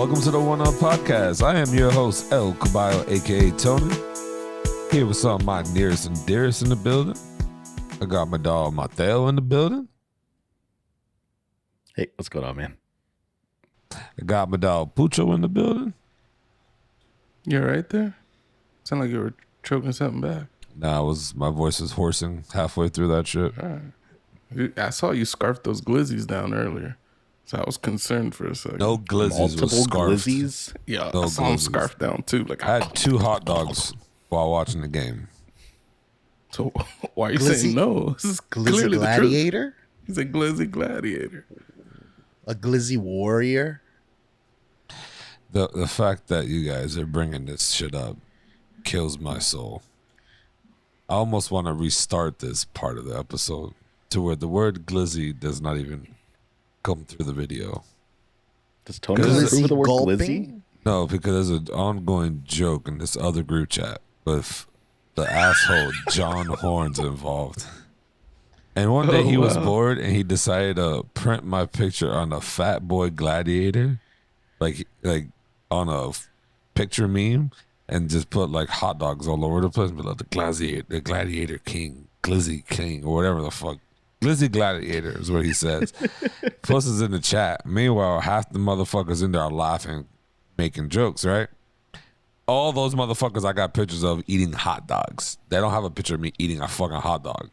Welcome to the One Up Podcast. I am your host, El Caballo, aka Tony. Here with some of my nearest and dearest in the building. I got my dog Mateo in the building. Hey, what's going on, man? I got my dog Pucho in the building. You're right there. Sound like you were choking something back. Nah, my voice was hoarsing halfway through that shit. All right. I saw you scarf those glizzies down earlier, so I was concerned for a second. No glizzies was scarfed. Glizzies? Yeah, no I saw them glizzies. scarfed down too. Like I had 2 hot dogs while watching the game. So why are you Glizzy- saying no? This is Glizzy clearly the truth. Gladiator? He's a glizzy gladiator. A Glizzy warrior? The fact that you guys are bringing this shit up kills my soul. I almost want to restart this part of the episode to where the word glizzy does not even come through the video. Does Tony Glizzy approve of the word gulping? glizzy? No, because there's an ongoing joke in this other group chat with the asshole John Horns involved. And one day he was bored and he decided to print my picture on a fat boy gladiator, like on a picture meme, and just put like hot dogs all over the place. But like the gladiator king, Glizzy king, or whatever the fuck. Glizzy gladiator is what he says. Plus is in the chat. Meanwhile, half the motherfuckers in there are laughing, making jokes, right? All those motherfuckers I got pictures of eating hot dogs. They don't have a picture of me eating a fucking hot dog.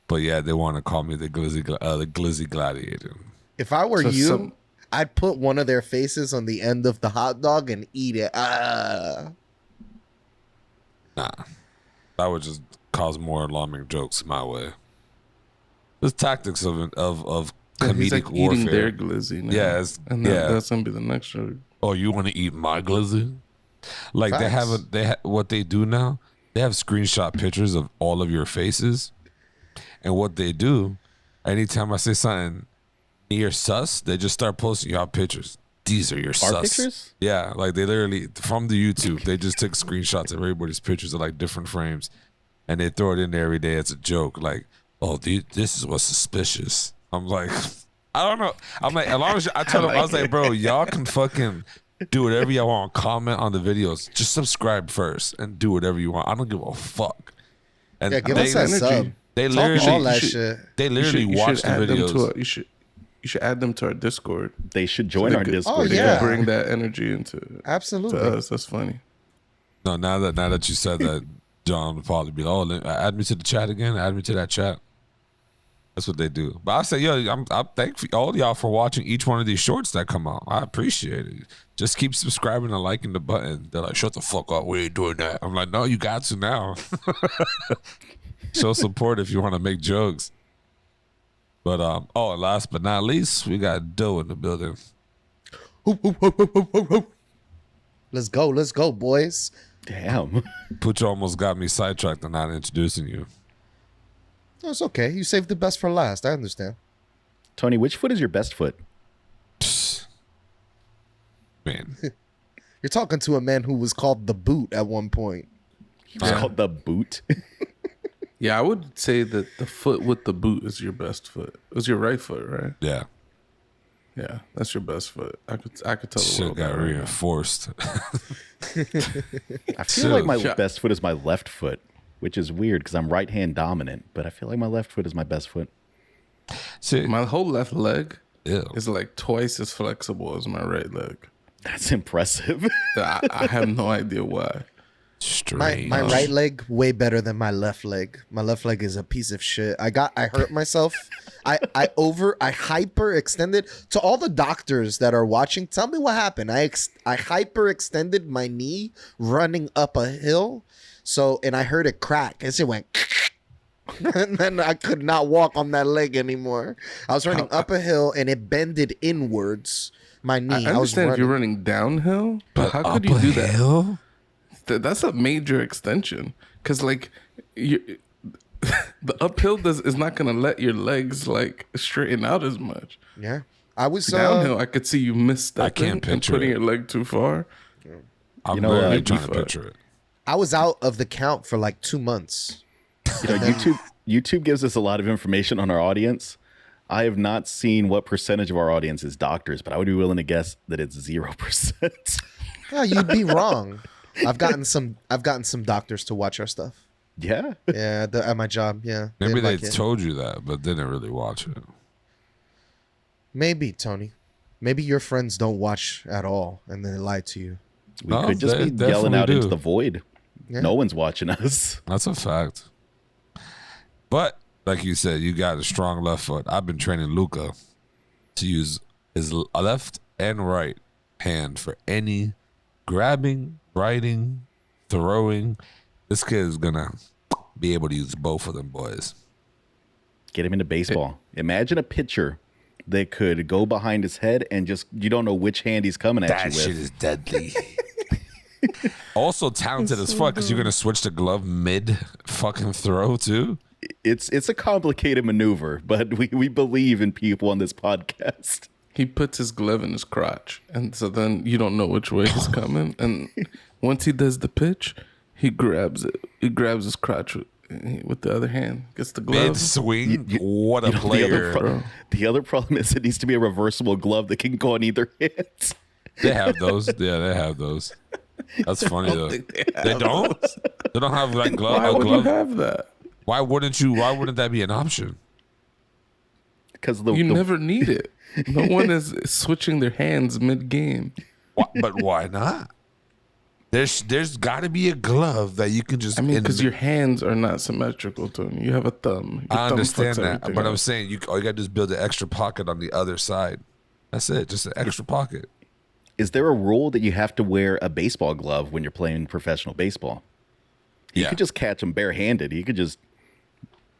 But yeah, they want to call me the Glizzy gladiator. If I were So you, I'd put one of their faces on the end of the hot dog and eat it. Nah, that would just cause more alarming jokes my way. There's tactics of comedic He's like warfare. eating their glizzy now. Yeah, and that's gonna be the next joke. Oh, you want to eat my glizzy? Like Facts. what they do now, they have screenshot pictures of all of your faces. And what they do, anytime I say something near sus, they just start posting y'all pictures. These are your sus. pictures? Yeah, like they literally, from the YouTube, they just take screenshots of everybody's pictures of like different frames. And they throw it in there every day. It's a joke. Like, oh, this is what's suspicious. I'm like, I don't know. I'm like, as long as I tell them, I was like, bro, y'all can fucking do whatever y'all want. Comment on the videos. Just subscribe first and do whatever you want. I don't give a fuck. And Yeah, give us that sub. They Talk literally, all that shit. they literally You watch should the add them videos. you should add them to our Discord. They should join our Discord. Oh, They yeah. could bring that energy into Absolutely. to us. That's funny. No, now that you said that, John would probably be like, oh, add me to the chat again. Add me to that chat. That's what they do. But I say, yo, I'm thankful all y'all for watching each one of these shorts that come out. I appreciate it. Just keep subscribing and liking the button. They're like, shut the fuck up. We ain't doing that. I'm like, no, you got to now. Show support if you want to make jokes. But and last but not least, we got Doe in the building. Let's go, boys. Damn. Pucho almost got me sidetracked on not introducing you. No, it's okay. You saved the best for last. I understand. Tony, which foot is your best foot? Man, You're talking to a man who was called the boot at one point. It's called the boot. Yeah, I would say that the foot with the boot is your best foot. It was your right foot, right? yeah, Yeah, that's your best foot. I could tell the shit world got that right now. reinforced. I feel like my Shut- best foot is my left foot, which is weird because I'm right hand dominant, but I feel like my left foot is my best foot. See, My whole left leg ew. is like twice as flexible as my right leg. That's impressive. I have no idea why. Strange. My right leg way better than my left leg. My left leg is a piece of shit. I hurt myself. I hyperextended. To all the doctors that are watching, tell me what happened. I hyperextended my knee running up a hill. And I heard it crack. It went and then I could not walk on that leg anymore. I was running up a hill and it bended inwards. My knee. I was understand if you're running. running downhill, but how Up could you a do that? hill? That's a major extension because like the uphill is not gonna let your legs like straighten out as much. Yeah. I was Downhill, I could see you misstepping I can't and picture putting it. your leg too far. I'm know, literally trying to fuck. picture it. I was out of the count for like 2 months. You know, YouTube gives us a lot of information on our audience. I have not seen what percentage of our audience is doctors, but I would be willing to guess that it's 0%. Yeah, you'd be wrong. I've gotten some doctors to watch our stuff. Yeah. Yeah, at my job. Yeah, Maybe didn't they like it. told you that, but didn't really watch it. Maybe, Tony. Maybe your friends don't watch at all, and they lie to you. We No, could just they be yelling out definitely into do. the void. Yeah. No one's watching us. That's a fact. But like you said, you got a strong left foot. I've been training Luca to use his left and right hand for any grabbing, riding, throwing. This kid is gonna be able to use both of them boys. Get him into baseball. Imagine a pitcher that could go behind his head and just, you don't know which hand he's coming at you That with. shit is deadly. Also talented as fuck because you're gonna switch the glove mid fucking throw too. It's a complicated maneuver, but we believe in people on this podcast. He puts his glove in his crotch, and so then you don't know which way he's coming. And once he does the pitch, he grabs it. He grabs his crotch with the other hand, gets the glove. Mid swing. What a You know, player. the other problem is it needs to be a reversible glove that can go on either hand. They have those. Yeah, they have those. That's funny though. They don't. They don't have like glove. Why a would glove. you have that? Why wouldn't you? Why wouldn't that be an option? Because You never need it. No one is switching their hands mid-game. But why not? There's got to be a glove that you can just. I mean, because your hands are not symmetrical, Tony. You have a thumb. Your I thumb understand fucks that, everything but up. I'm saying all you got to do is build an extra pocket on the other side. That's it. Just an extra pocket. Is there a rule that you have to wear a baseball glove when you're playing professional baseball? You Yeah. could just catch them barehanded. You could just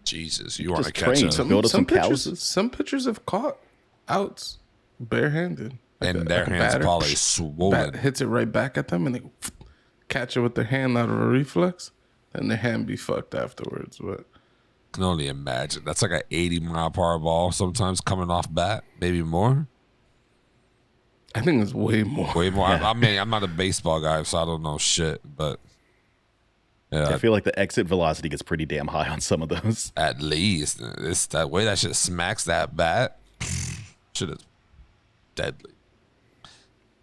Jesus, you want to Just catch train. them, Go to some pitchers, cows. some pitchers have caught outs barehanded. and their hands batter probably swollen. hits it right back at them, and they catch it with their hand out of a reflex, and their hand be fucked afterwards. But I can only imagine. That's like an 80-mile-per-hour ball sometimes coming off bat, maybe more. I think it's way more. Way more. I mean, I'm not a baseball guy, so I don't know shit, but yeah, I feel like the exit velocity gets pretty damn high on some of those. at least it's that way that shit smacks that bat. Shit is deadly.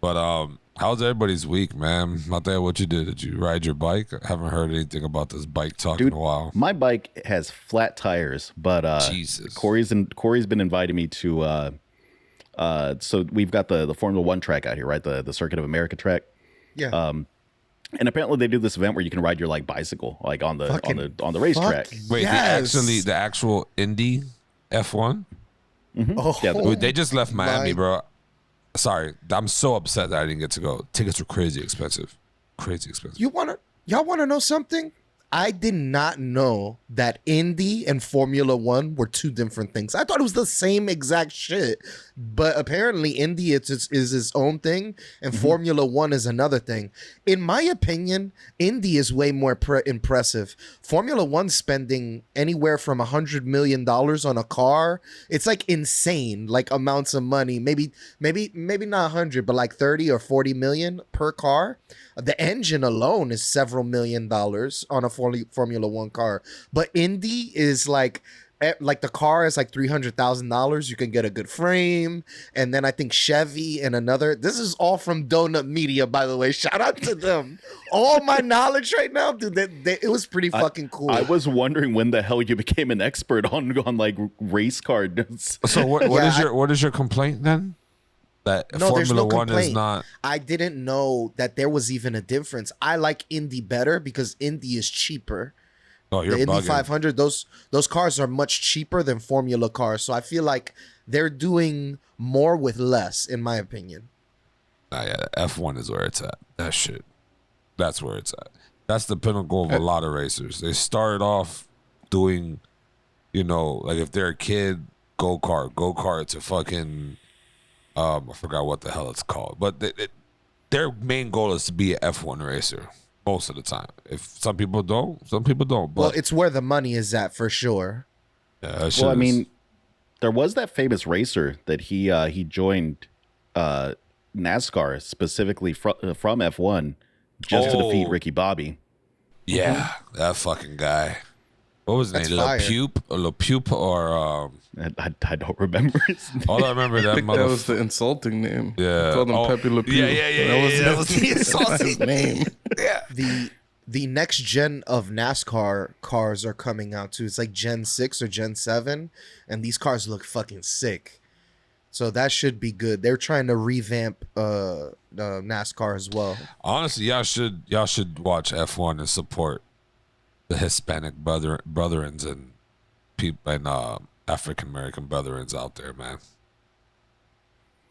But how's everybody's week, man? Mateo, what you did? Did you ride your bike? I haven't heard anything about this bike talk Dude, in a while. my bike has flat tires, but Jesus. Corey's been inviting me to so we've got the Formula One track out here, right? The Circuit of America track. Yeah. And apparently they do this event where you can ride your like bicycle like on the racetrack. Wait, Yes. the actual Indy F1? Oh, Yeah, Dude, they just left Miami, my- bro. Sorry, I'm so upset that I didn't get to go. Tickets were crazy expensive. Crazy expensive. Y'all wanna know something? I did not know that Indy and Formula One were two different things. I thought it was the same exact shit, but apparently Indy is its own thing, and Formula One is another thing. In my opinion, Indy is way more impressive. Formula One spending anywhere from $100 million on a car. It's like insane, like amounts of money. Maybe not 100, but like 30 or 40 million per car. The engine alone is several $1 million on a Formula One car, but Indy is like the car is like $300,000. You can get a good frame, and then I think Chevy and another. This is all from Donut Media, by the way. Shout out to them. All my knowledge right now, dude. It was pretty fucking cool. I was wondering when the hell you became an expert on like race cars. So what is your complaint then? That No, there's Formula no One is complaint. not. I didn't know that there was even a difference. I like Indy better because Indy is cheaper. Oh, you're The Indy bugging. 500, those cars are much cheaper than Formula cars. So I feel like they're doing more with less, in my opinion. Nah, yeah, F1 is where it's at. That shit. That's where it's at. That's the pinnacle of a lot of racers. They started off doing, like if they're a kid, go-kart to fucking, I forgot what the hell it's called. But their main goal is to be an F1 racer most of the time. If some people don't. But Well, it's where the money is at for sure. yeah, that shit Well, I is- mean, there was that famous racer that he joined NASCAR specifically from F1 just to defeat Oh. Ricky Bobby. yeah, that fucking guy. What was his That's name? fire. Le Pupe, or I don't remember his name. all I remember that I think that was motherfucker. the insulting name. Yeah. I called him Oh, Pepe Le Pew. yeah. That Was the that's not his name. The next gen of NASCAR cars are coming out too. It's like Gen 6 or Gen 7, and these cars look fucking sick. So that should be good. They're trying to revamp NASCAR as well. Honestly, y'all should watch F1 and support the Hispanic brethrens and people and African American brethrens out there, man.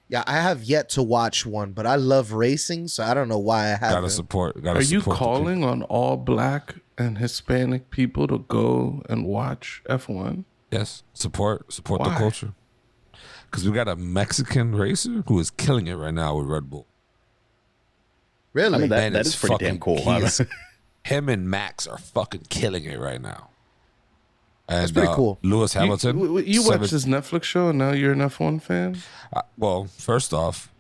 Yeah, I have yet to watch one, but I love racing, so I don't know why I haven't. Gotta support. Are you calling on all black and Hispanic people to go and watch F1? Yes, support the Why? culture. Because we got a Mexican racer who is killing it right now with Red Bull. Really? I mean, Man, that it's is pretty damn fucking- cool. he is- Him and Max are fucking killing it right now. And, That's pretty cool. Lewis Hamilton. You watched this Netflix show and now you're an F1 fan? Well, first off,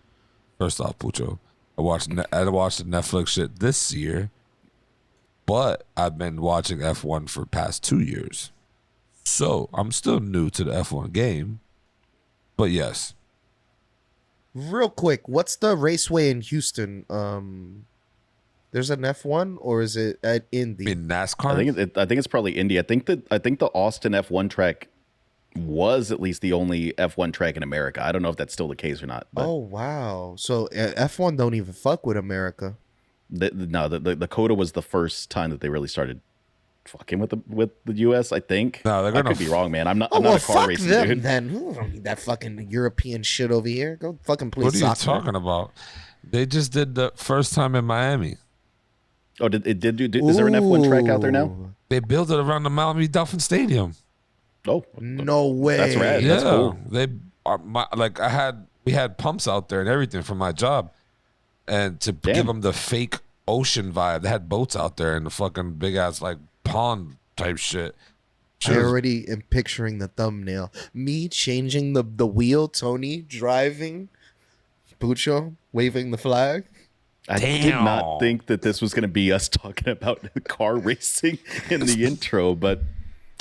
Pucho, I watched the Netflix shit this year, but I've been watching F1 for past 2 years, so I'm still new to the F1 game. But yes, Real quick, what's the raceway in Houston? There's an F1, or is it at Indy? in NASCAR, I think it's probably Indy. I think the Austin F1 track was at least the only F1 track in America. I don't know if that's still the case or not. But Oh wow! So F1 don't even fuck with America. the Coda was the first time that they really started fucking with the US. I think. No, they're I gonna could be wrong, man. I'm not. Oh I'm well, not a car fuck racing them dude. then. Who don't need that fucking European shit over here? Go fucking play what are you soccer. talking about? They just did the first time in Miami. Oh, is there an F1 track out there now? Ooh, They built it around the Miami Dolphin Stadium. Oh, No way. That's rad. Yeah, That's cool. they are we had pumps out there and everything from my job, and to give them the fake ocean vibe, they had boats out there and the fucking big ass like pond type shit. I already am picturing the thumbnail. Me changing the wheel, Tony driving, Pucho waving the flag. I did not think that this was going to be us talking about car racing in the intro, but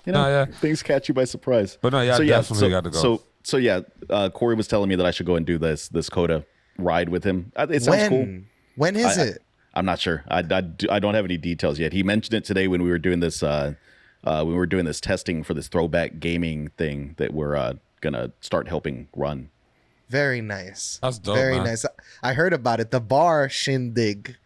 you know, No, yeah. things catch you by surprise. But no, yeah, definitely got to go. So yeah, Corey was telling me that I should go and do this Coda ride with him. It sounds cool. When is it? I'm not sure. I don't have any details yet. He mentioned it today when we were doing this testing for this throwback gaming thing that we're gonna start helping run. Very nice. That's dope, Very man. nice. I heard about it. The bar shindig.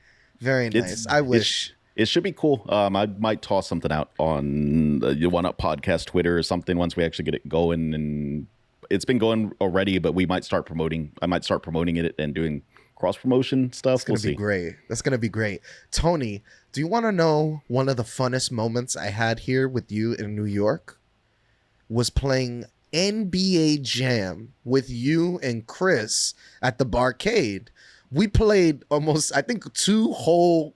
Very nice. I wish. It should be cool. I might toss something out on the One Up Podcast Twitter or something once we actually get it going. And it's been going already, but we might start promoting. I might start promoting it and doing cross promotion stuff. It's gonna be great. That's gonna be great. Tony, do you want to know one of the funnest moments I had here with you in New York? Was playing NBA Jam with you and Chris at the barcade. We played almost, I think, two whole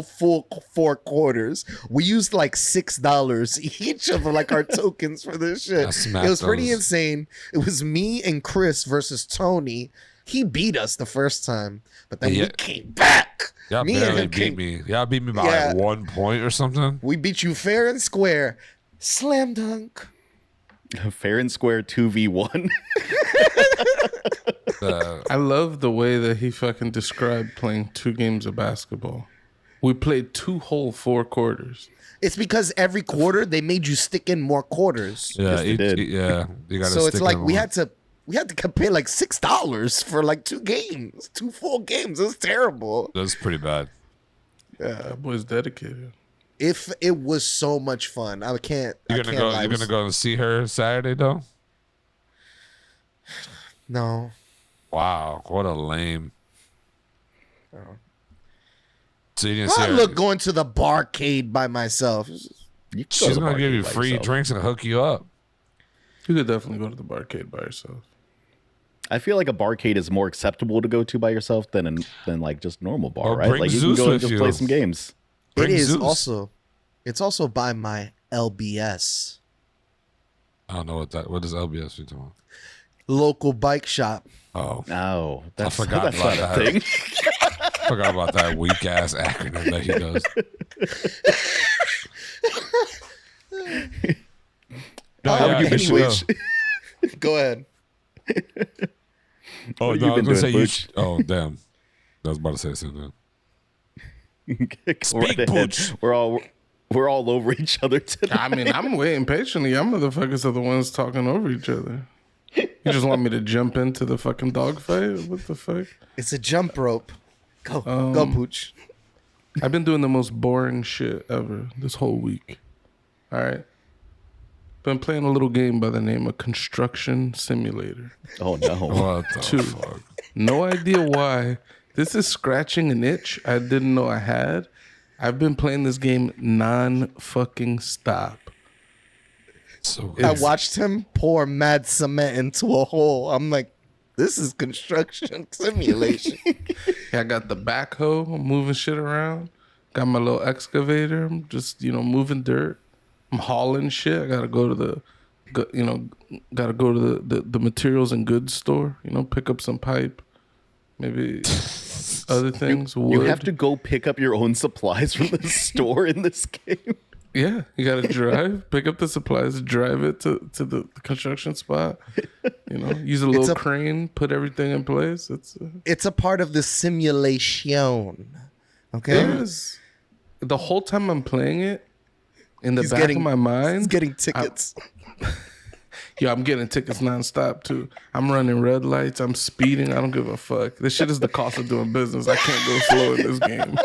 full 4 quarters. We used like $6 each of like our tokens for this shit. It was pretty insane. It was me and Chris versus Tony. He beat us the first time, but then we came back. Y'all barely beat me. Y'all beat me by like 1 point or something. We beat you fair and square. Slam dunk. Fair and square 2v1. I love the way that he fucking described playing 2 games of basketball. We played 2 whole 4 quarters. It's because every quarter they made you stick in more quarters. Yeah, they did. yeah. You gotta So it's stick like in we one. had to pay like $6 for like 2 games, 2 full games. It was terrible. That's pretty bad. That boy's dedicated. If it was so much fun, I can't. You're gonna go. You're gonna go and see her Saturday though. No. Wow, what a lame. So you didn't see I her. look going to the barcade by myself. She's gonna give you free drinks and hook you up. You could definitely go to the barcade by yourself. I feel like a barcade is more acceptable to go to by yourself than like just normal bar, Or right? bring Like you Zeus can go and with just you. play some games. Bring It is Zeus. also. It's also by my LBS, I don't know what that. What is LBS you talking about? local bike shop. Oh, Oh, that's, forgot that's about not a that. thing. forgot about that weak ass acronym that he does. got you been Anyways, go. go ahead. Oh, What no, you I was been going to say doing, you. Pooch? Oh, damn. I was about to say something. Go Speak, right ahead. Pooch. We're all over each other today. I mean, I'm waiting patiently. Y'all motherfuckers are the ones talking over each other. You just want me to jump into the fucking dogfight? What the fuck? It's a jump rope. Go, Pooch. I've been doing the most boring shit ever this whole week. All right. Been playing a little game by the name of Construction Simulator. Oh no. What the 2. fuck? No idea why. This is scratching an itch I didn't know I had. I've been playing this game non-fucking stop. So I watched him pour mad cement into a hole. I'm like, this is construction simulation. I got the backhoe. I'm moving shit around. Got my little excavator. I'm just, moving dirt. I'm hauling shit. I gotta go to the materials and goods store. Pick up some pipe, maybe other things. Wood. You have to go pick up your own supplies from the store in this game. Yeah, you gotta drive, pick up the supplies, drive it to the construction spot. Use a little crane, put everything in place. It's a part of the simulation. Okay? It is. The whole time I'm playing it, in the He's back getting- of my mind, He's getting tickets. I'm getting tickets nonstop too. I'm running red lights. I'm speeding. I don't give a fuck. This shit is the cost of doing business. I can't go slow in this game.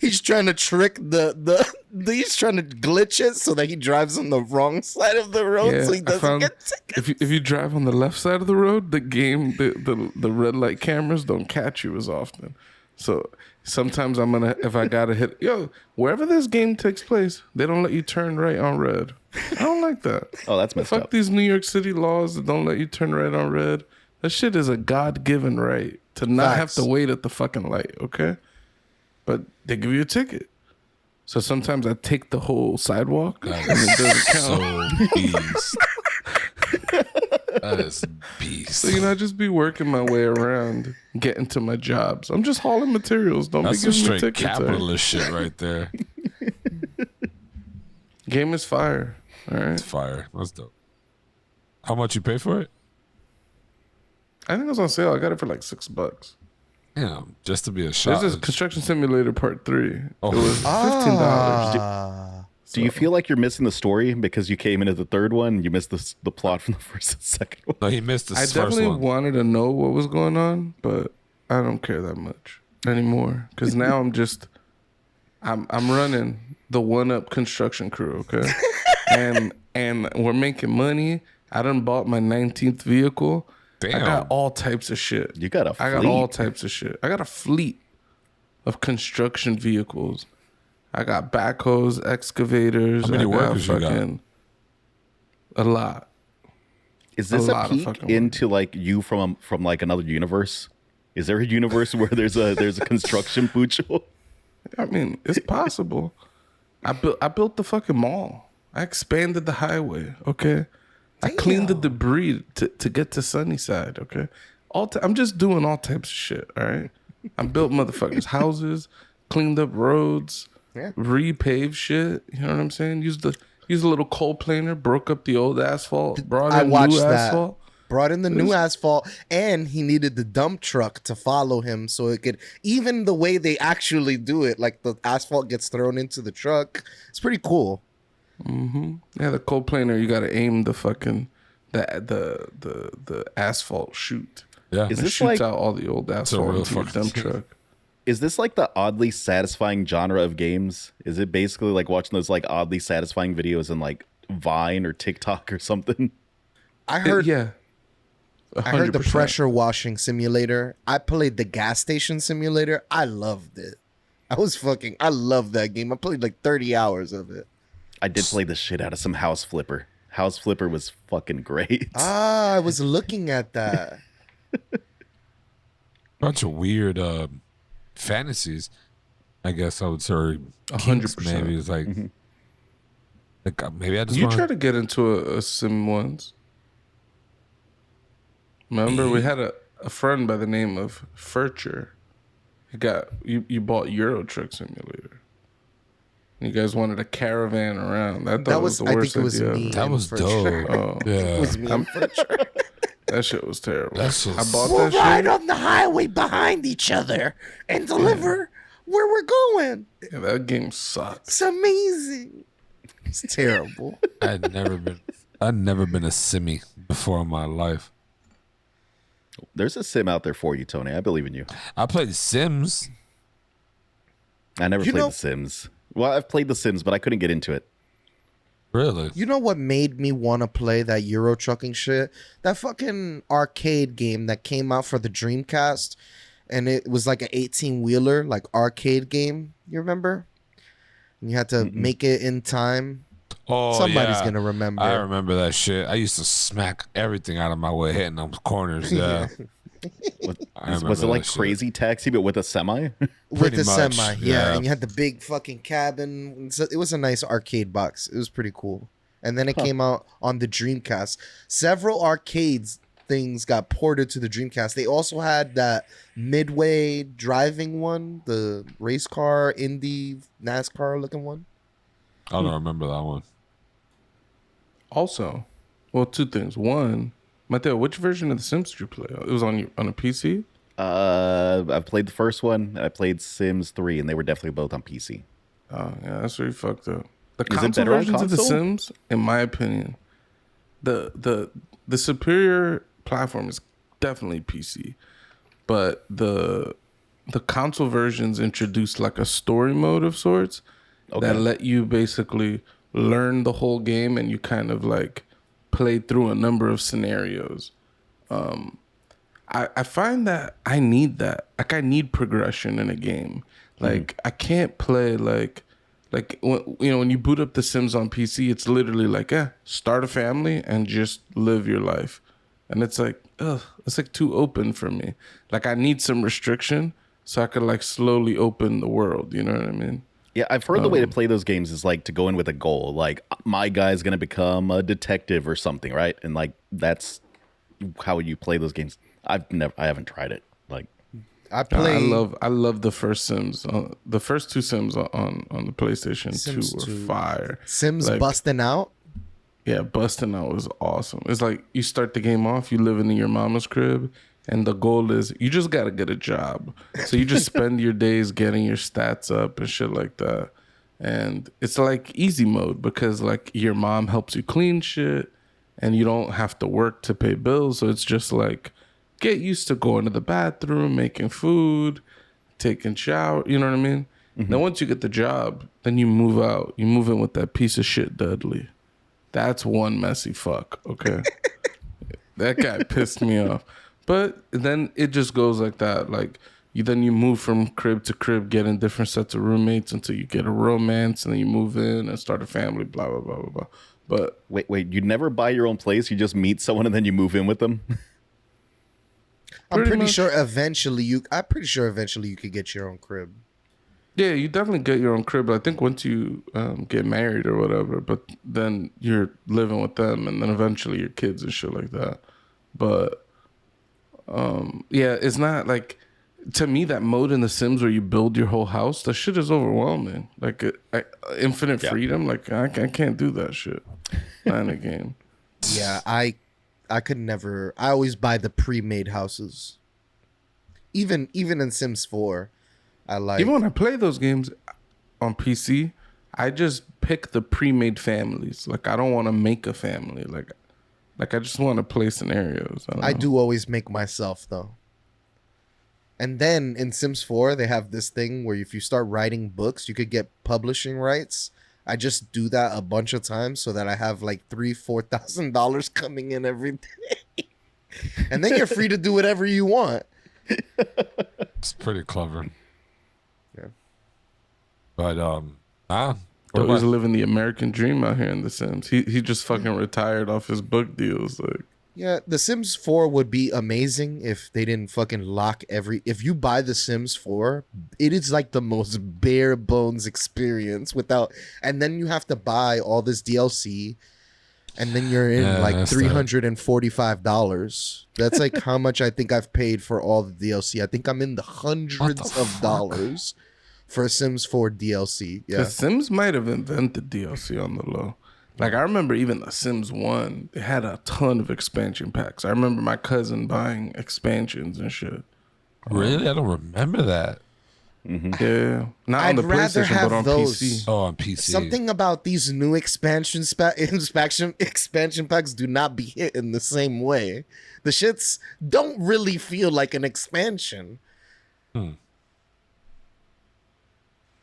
He's trying to trick he's trying to glitch it so that he drives on the wrong side of the road so he doesn't get tickets. if you drive on the left side of the road, the game the red light cameras don't catch you as often. So sometimes if I gotta hit wherever this game takes place, they don't let you turn right on red. I don't like that. Oh, that's messed Fuck up. these New York City laws that don't let you turn right on red. That shit is a God-given right to not Facts. have to wait at the fucking light, okay? But they give you a ticket. So sometimes I take the whole sidewalk and it doesn't count. So beast. That is beast. So, I just be working my way around, getting to my jobs. I'm just hauling materials. Don't That's be some giving me straight tickets. all right? capitalist shit right there. Game is fire. All right. It's fire. That's dope. How much you pay for it? I think it was on sale. I got it for like $6. Damn, just to be a shot. This is Construction Simulator Part 3. Oh. It was $15. Do you feel like you're missing the story because you came into the third one? You missed the plot from the first and second one. No, he missed the I first definitely one. wanted to know what was going on, but I don't care that much anymore because now I'm running the one-up construction crew, okay? and we're making money. I done bought my 19th vehicle. Damn. I got all types of shit. You got a I got fleet. all types of shit. I got a fleet of construction vehicles. I got backhoes, excavators. How many I got workers you got? A lot. Is this A a lot of peek fucking into like you from like another universe? Is there a universe where there's a construction Pucho? I mean, it's possible. I built the fucking mall. I expanded the highway. Okay, I cleaned the debris to get to Sunnyside. Okay, I'm just doing all types of shit. All right, I built motherfuckers' houses, cleaned up roads, repaved shit. You know what I'm saying? Used a little coal planer, broke up the old asphalt, brought in new asphalt. Brought in the new asphalt, and he needed the dump truck to follow him so it could, even the way they actually do it, like the asphalt gets thrown into the truck. It's pretty cool. Yeah, the coal planer, you gotta aim the fucking the asphalt chute. Yeah. Is It this shoots like out all the old asphalt real into your fucking dump thing. truck. is this like the oddly satisfying genre of games? Is it basically like watching those like oddly satisfying videos in like Vine or TikTok or something? I heard Yeah. I heard the 100%. pressure washing simulator. I played the gas station simulator. I loved it. I loved that game. I played like 30 hours of it. I did play the shit out of some House Flipper. House Flipper was fucking great. I was looking at that. Bunch of weird fantasies, I guess I would say. or 100%. Maybe it's like, maybe I just You want tried to get into a sim once. Remember, we had a friend by the name of Furcher. You bought Euro Truck Simulator. You guys wanted a caravan around. I thought it was the I worst think it was idea. me. That was for dope. Sure. Oh, Yeah. It was me for sure. that shit was terrible. That shit I bought We'll that ride shit. on the highway behind each other and deliver where we're going. Yeah, that game sucks. It's amazing. It's terrible. I'd never been a simmy before in my life. There's a sim out there for you, Tony. I believe in you. I played Sims. I never You played know- The Sims. Well, I've played The Sims, but I couldn't get into it. Really? You know what made me want to play that Euro trucking shit? That fucking arcade game that came out for the Dreamcast, and it was like an 18-wheeler, like arcade game. You remember? And you had to make it in time. Oh, Somebody's yeah. gonna remember. I remember that shit. I used to smack everything out of my way, hitting them corners. Yeah. I remember Was it like that shit. Crazy Taxi, but with a semi? With Pretty the much, semi, yeah. and you had the big fucking cabin. So it was a nice arcade box. It was pretty cool. And then it came out on the Dreamcast. Several arcades things got ported to the Dreamcast. They also had that Midway driving one, the race car, Indy NASCAR looking one. I don't remember that one. Also, well, two things. One, Mateo, which version of The Sims did you play? It was on a PC? I've played the first one. I played Sims 3, and they were definitely both on PC. Oh, yeah, that's where you fucked up. The Is it console better on versions of The console? Sims, in my opinion, the superior platform is definitely PC. But the console versions introduced like a story mode of sorts that let you basically learn the whole game, and you kind of like play through a number of scenarios. I find that I need that. Like, I need progression in a game. Like, I can't play like when you boot up The Sims on PC, it's literally like, start a family and just live your life. And it's like, it's like too open for me. Like, I need some restriction so I could like slowly open the world. You know what I mean? Yeah, I've heard the way to play those games is like to go in with a goal. Like, my guy's going to become a detective or something, right? And like, that's how you play those games. I haven't tried it. Like, I play. I love the first Sims. The first two Sims on the PlayStation Sims 2 were 2. fire. Sims Like, busting out. Yeah, busting out was awesome. It's like you start the game off, you living in your mama's crib, and the goal is you just gotta get a job. So you just spend your days getting your stats up and shit like that. And it's like easy mode because like your mom helps you clean shit and you don't have to work to pay bills. So it's just like get used to going to the bathroom, making food, taking shower, you know what I mean? Then once you get the job, then you move out. You move in with that piece of shit Dudley. That's one messy fuck, okay? That guy pissed me off. But then it just goes like that. Like, you move from crib to crib, getting different sets of roommates until you get a romance, and then you move in and start a family, blah, blah, blah, blah, blah. But wait, you never buy your own place? You just meet someone and then you move in with them? I'm Pretty pretty much. sure eventually you could get your own crib. yeah, you definitely get your own crib. I think once you get married or whatever, but then you're living with them, and then eventually your kids and shit like that. But yeah, it's not like, to me, that mode in The Sims where you build your whole house, that shit is overwhelming. Like infinite freedom, like I can't do that shit. Not in a game. Yeah, I could never. I always buy the pre-made houses. Even in Sims 4, I like. Even when I play those games on PC, I just pick the pre-made families. Like, I don't want to make a family. Like I just want to play scenarios. I know. do always make myself though. And then in Sims 4, they have this thing where if you start writing books, you could get publishing rights. I just do that a bunch of times so that I have like $3,000-$4,000 coming in every day. And then you're free to do whatever you want. It's pretty clever. Yeah. But But he's living the American dream out here in The Sims. He just fucking retired off his book deals. Like, Yeah, The Sims 4 would be amazing if they didn't fucking lock if you buy The Sims 4, it is like the most bare bones experience and then you have to buy all this DLC, and then you're in like that's $345. That's like how much I think I've paid for all the DLC. I think I'm in the hundreds of dollars for Sims 4 DLC. Yeah. The Sims might have invented DLC on the low. Like, I remember even the Sims 1, they had a ton of expansion packs. I remember my cousin buying expansions and shit. Really? I don't remember that. Yeah. Not I'd on the rather PlayStation, have but on those. PC. Oh, on PC. Something about these new expansion packs do not be hit in the same way. The shits don't really feel like an expansion.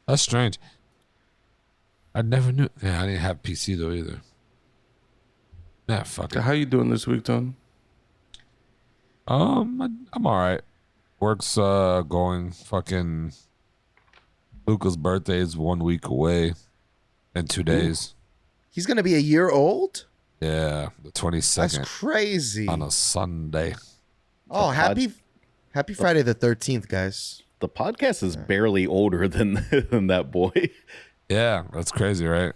That's strange. I never knew. Yeah, I didn't have PC though either. Nah, fuck it. How you doing this week, Ton? I'm all right. Work's going. Fucking Luca's birthday is 1 week away in 2 days. He's gonna be a year old? Yeah, the 22nd That's crazy. on a Sunday. Oh, happy Friday the 13th, guys. The podcast is barely older than that boy. Yeah, that's crazy, right?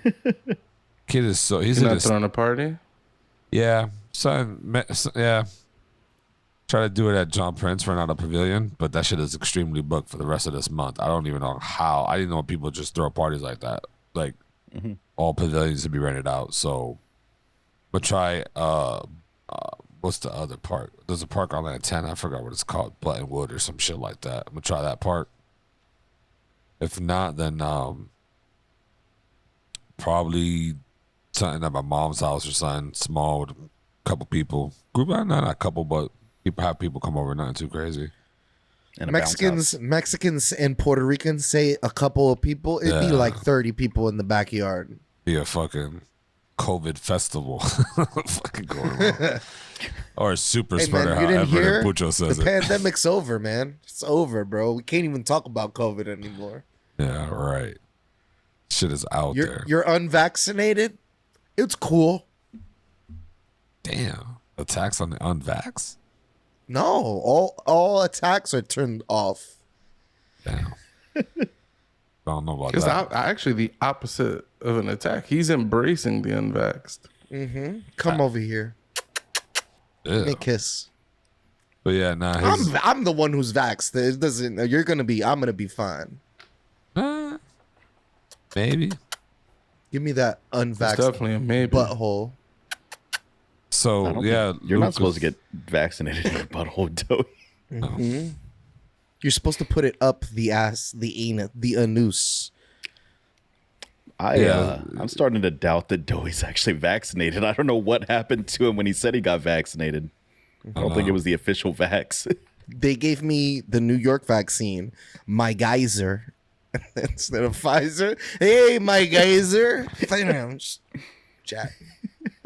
Kid is so he's He's in not his, throwing a party? yeah, yeah. Try to do it at John Prince Renata Pavilion, but that shit is extremely booked for the rest of this month. I don't even know how. I didn't know people just throw parties like that. Like all pavilions to be rented out. So, but try what's the other park? There's a park on that 10. I forgot what it's called, Buttonwood or some shit like that. I'm gonna try that park. If not, then probably something at my mom's house or something small with a couple people. Group, not a couple, but have people come over, nothing too crazy. And a bounce house. Mexicans and Puerto Ricans say a couple of people. It'd be like 30 people in the backyard. Be a fucking COVID festival. Fucking going on. Or a super spreader, man, you didn't however hear? Pucho says The it. pandemic's over, man. It's over, bro. We can't even talk about COVID anymore. Yeah, right. Shit is out there. You're unvaccinated? It's cool. Damn. Attacks on the unvax? No, all attacks are turned off. Damn. Don't know about It's that. actually the opposite of an attack. He's embracing the unvaxxed. Come over here. Yeah. Let me kiss. But yeah, nah. I'm the one who's vaxxed. It doesn't. I'm gonna be fine. Maybe. Give me that It's unvaxxed definitely a maybe. butthole. So yeah, You're not supposed to get vaccinated in your butthole, Doey. You're supposed to put it up the ass, the anus, the anus. I'm starting to doubt that Doey's actually vaccinated. I don't know what happened to him when he said he got vaccinated. I don't think it was the official vax. They gave me the New York vaccine, my geyser, instead of Pfizer. Hey, my geyser. Jack.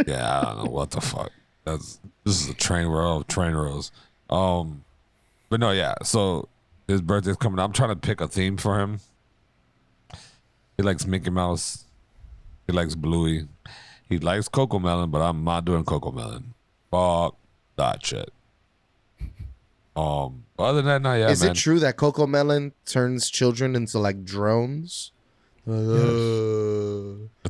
Yeah, I don't know what the fuck. This is a train roll of train rolls. But no, yeah. So his birthday's coming. I'm trying to pick a theme for him. He likes Mickey Mouse. He likes Bluey. He likes Coco Melon, but I'm not doing Coco Melon. Fuck that shit. Other than that, no, yeah, Is man. it true that Coco Melon turns children into like drones? I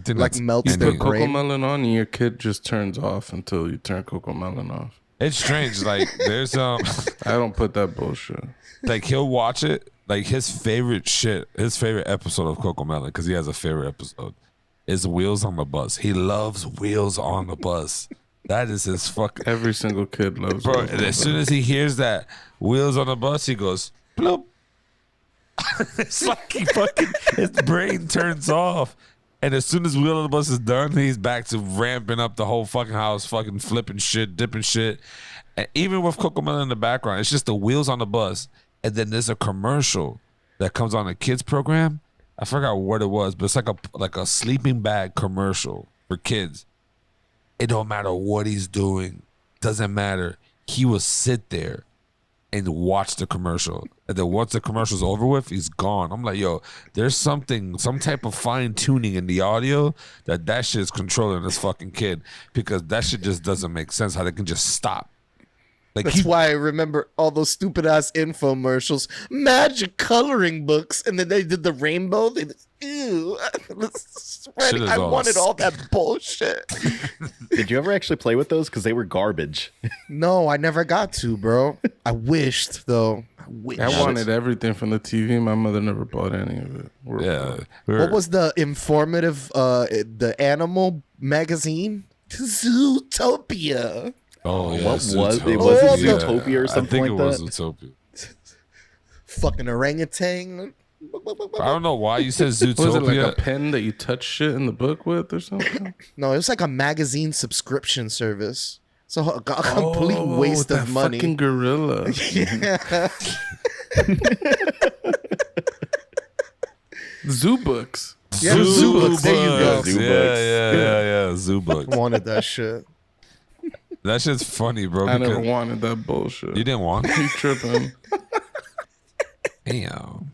think Like that's melts You their put Coco brain. Melon on and your kid just turns off until you turn Coco Melon off. It's strange. Like there's I don't put that bullshit. like he'll watch it. Like his favorite episode of Coco Melon, because he has a favorite episode, is Wheels on the Bus. He loves Wheels on the Bus. That is his fucking Every single kid loves bro. Wheels on And the as Bus. soon as he hears that Wheels on the Bus, he goes bloop. It's like he fucking his brain turns off. And as soon as Wheel on the Bus is done, he's back to ramping up the whole fucking house, fucking flipping shit, dipping shit. And even with Coco Melon in the background, it's just the Wheels on the Bus. And then there's a commercial that comes on a kids program. I forgot what it was, but it's like a sleeping bag commercial for kids. It don't matter what he's doing. Doesn't matter. He will sit there and watch the commercial. And then once the commercial's over with, he's gone. I'm like, yo, there's some type of fine tuning in the audio that shit is controlling this fucking kid, because that shit just doesn't make sense how they can just stop. Like That's why I remember all those stupid ass infomercials, magic coloring books, and then they did the rainbow. Ew. Shit is I all wanted all that bullshit. Did you ever actually play with those? Because they were garbage. No, I never got to, bro. I wished though. I wanted everything from the TV. My mother never bought any of it. What was the informative, the animal magazine? Zootopia. Oh, yeah. What was it? Zootopia. Was it Yeah, Zootopia or something I think like it was that? Zootopia. Fucking orangutan. I don't know why you said Zootopia. Was it like a pen that you touch shit in the book with or something? No, it was like a magazine subscription service. So a complete waste that of money. Fucking gorilla. Yeah. Zoo books. Yeah, Zoo Books. There you go. Zoo Yeah. Zoo Books. Wanted that shit. That shit's funny, bro. I never because wanted that bullshit. you didn't want it? You tripping? Damn.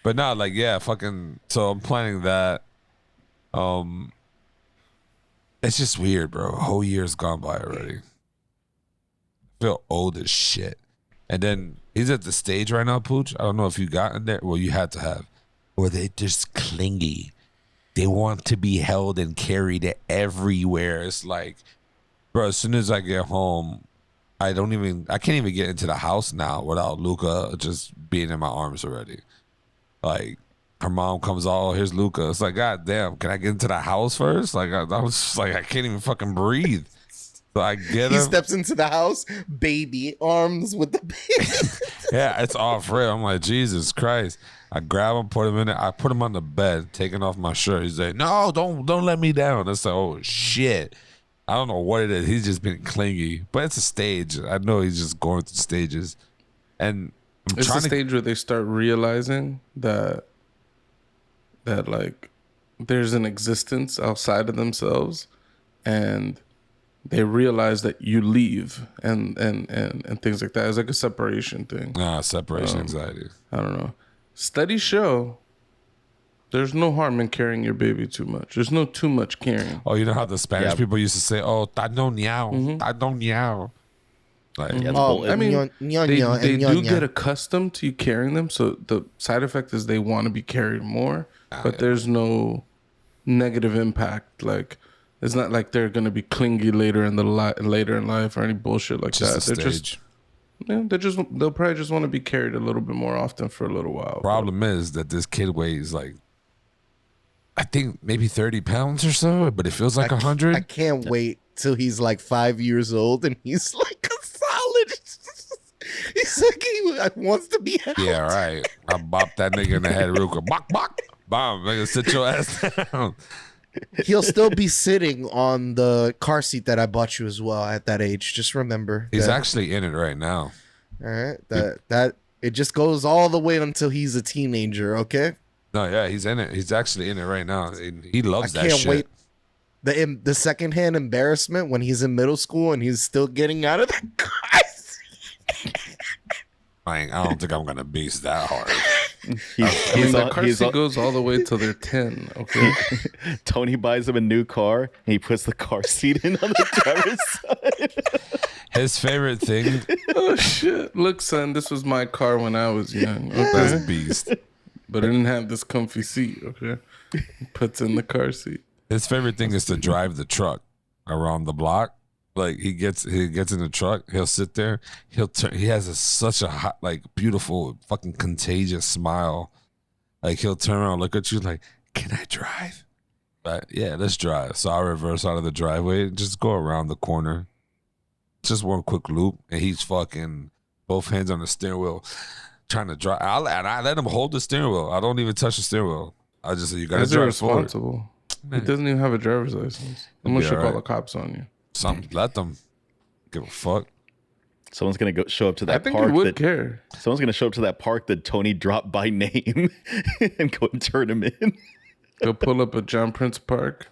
But no, like, yeah, fucking. So I'm planning that. It's just weird, bro. A whole year's gone by already. I feel old as shit. And then he's at the stage right now, Pooch. I don't know if you got in there. Well, you had to have. Where they're just clingy. They want to be held and carried everywhere. It's like, bro, as soon as I get home, I can't even get into the house now without Luca just being in my arms already. Like, her mom comes, oh, here's Luca. It's like, God damn, can I get into the house first? Like, I was just like, I can't even fucking breathe. So I get him. He steps into the house, baby arms with the baby. Yeah, it's off rip. I'm like, Jesus Christ. I grab him, put him in there. I put him on the bed, taking off my shirt. He's like, no, don't let me down. It's like, oh, shit. I don't know what it is. He's just been clingy. But it's a stage. I know he's just going through stages. And It's the stage where they start realizing that like there's an existence outside of themselves, and they realize that you leave and things like that. It's like a separation thing. Separation anxiety. I don't know. Studies show there's no harm in carrying your baby too much. There's no too much caring. Oh, you know how the Spanish people used to say, oh, ta no niao, ta no niao. Like, I mean, they do get accustomed to you carrying them, so the side effect is they want to be carried more, but there's no negative impact. Like, it's not like they're gonna be clingy later in life or any bullshit like just that. a stage. They'll probably just want to be carried a little bit more often for a little while. Problem is that this kid weighs like, I think maybe 30 pounds or so, but it feels like 100. I can't wait till he's like 5 years old and he's like a solid. He's like he wants to be held. Yeah, right. I bop that nigga in the head real quick. Bop, bop. Bomb, nigga, sit your ass down. He'll still be sitting on the car seat that I bought you as well at that age. Just remember. He's that. actually in it right now. All right. That it just goes all the way until he's a teenager, okay? No, yeah, he's in it. He's actually in it right now. He loves that I can't shit. wait. The secondhand embarrassment when he's in middle school and he's still getting out of the car seat. I don't think I'm gonna beast that hard. The car seat goes all the way till they're 10. Okay. Tony buys him a new car and he puts the car seat in on the driver's side. His favorite thing. Oh shit! Look, son, this was my car when I was young. Okay? That's beast. But I didn't have this comfy seat. Okay. He puts in the car seat. His favorite thing is to drive the truck around the block. Like he gets in the truck, he'll sit there, he has such a hot, like, beautiful, fucking contagious smile. Like he'll turn around, look at you, like, can I drive? But yeah, let's drive. So I reverse out of the driveway, just go around the corner, just one quick loop, and he's fucking both hands on the steering wheel, trying to drive. I let him hold the steering wheel. I don't even touch the steering wheel. I just say, you gotta drive irresponsible. He doesn't even have a driver's license. Unless you call the cops on you. Something, let them give a fuck. Someone's gonna go show up to that I think park. He would care. Someone's gonna show up to that park that Tony dropped by name and go and turn him in. They'll pull up at John Prince Park.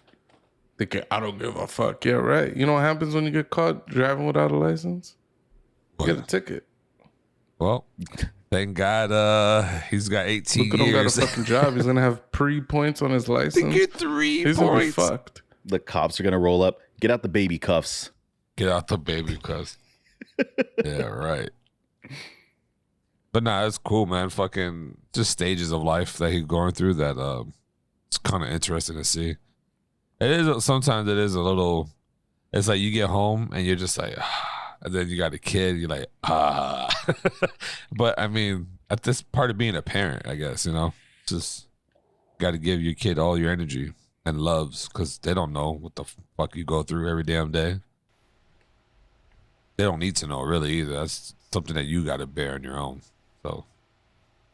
They get, I don't give a fuck. Yeah, right. You know what happens when you get caught driving without a license? You get a ticket. Well, thank God he's got 18 Luca don't got a years. fucking job. He's gonna have pre-points on his license. Get 3 He's gonna be points. fucked. The cops are gonna roll up. Get out the baby cuffs. Get out the baby, cuz. Yeah, right. But nah, it's cool, man. Fucking just stages of life that he's going through that it's kind of interesting to see. It is sometimes it is a little. It's like you get home and you're just like, and then you got a kid, you're like, But I mean, at this part of being a parent, I guess just got to give your kid all your energy and loves because they don't know what the fuck you go through every damn day. They don't need to know really either. That's something that you got to bear on your own. So,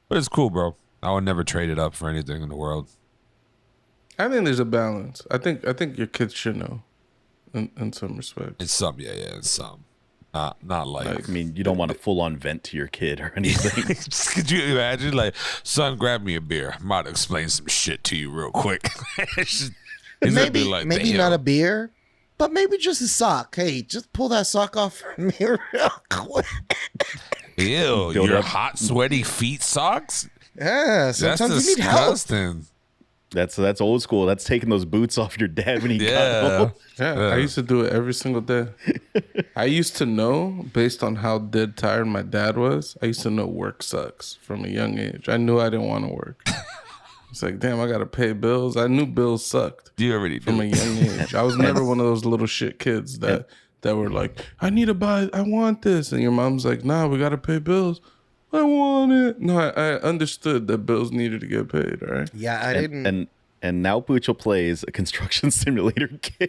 but it's cool, bro. I would never trade it up for anything in the world. I think there's a balance. I think your kids should know, in some respects. In some, yeah, in some. Not like. I mean, you don't want to full on vent to your kid or anything. Could you imagine, like, son, grab me a beer. I'm about to explain some shit to you real quick. Maybe like, maybe not a beer, but maybe just a sock. Hey, just pull that sock off for me real quick. Ew, your hot, sweaty feet socks? Yeah, sometimes you need help. Disgusting. That's old school. That's taking those boots off your dad when he got home. Yeah, I used to do it every single day. I used to know, based on how dead tired my dad was, I used to know work sucks from a young age. I knew I didn't want to work. It's like, damn, I got to pay bills. I knew bills sucked. You already from a young age. I was never one of those little shit kids that were like, I want this. And your mom's like, nah, we got to pay bills. I want it. No, I understood that bills needed to get paid, right? Yeah, I didn't. And now Pucho plays a construction simulator game.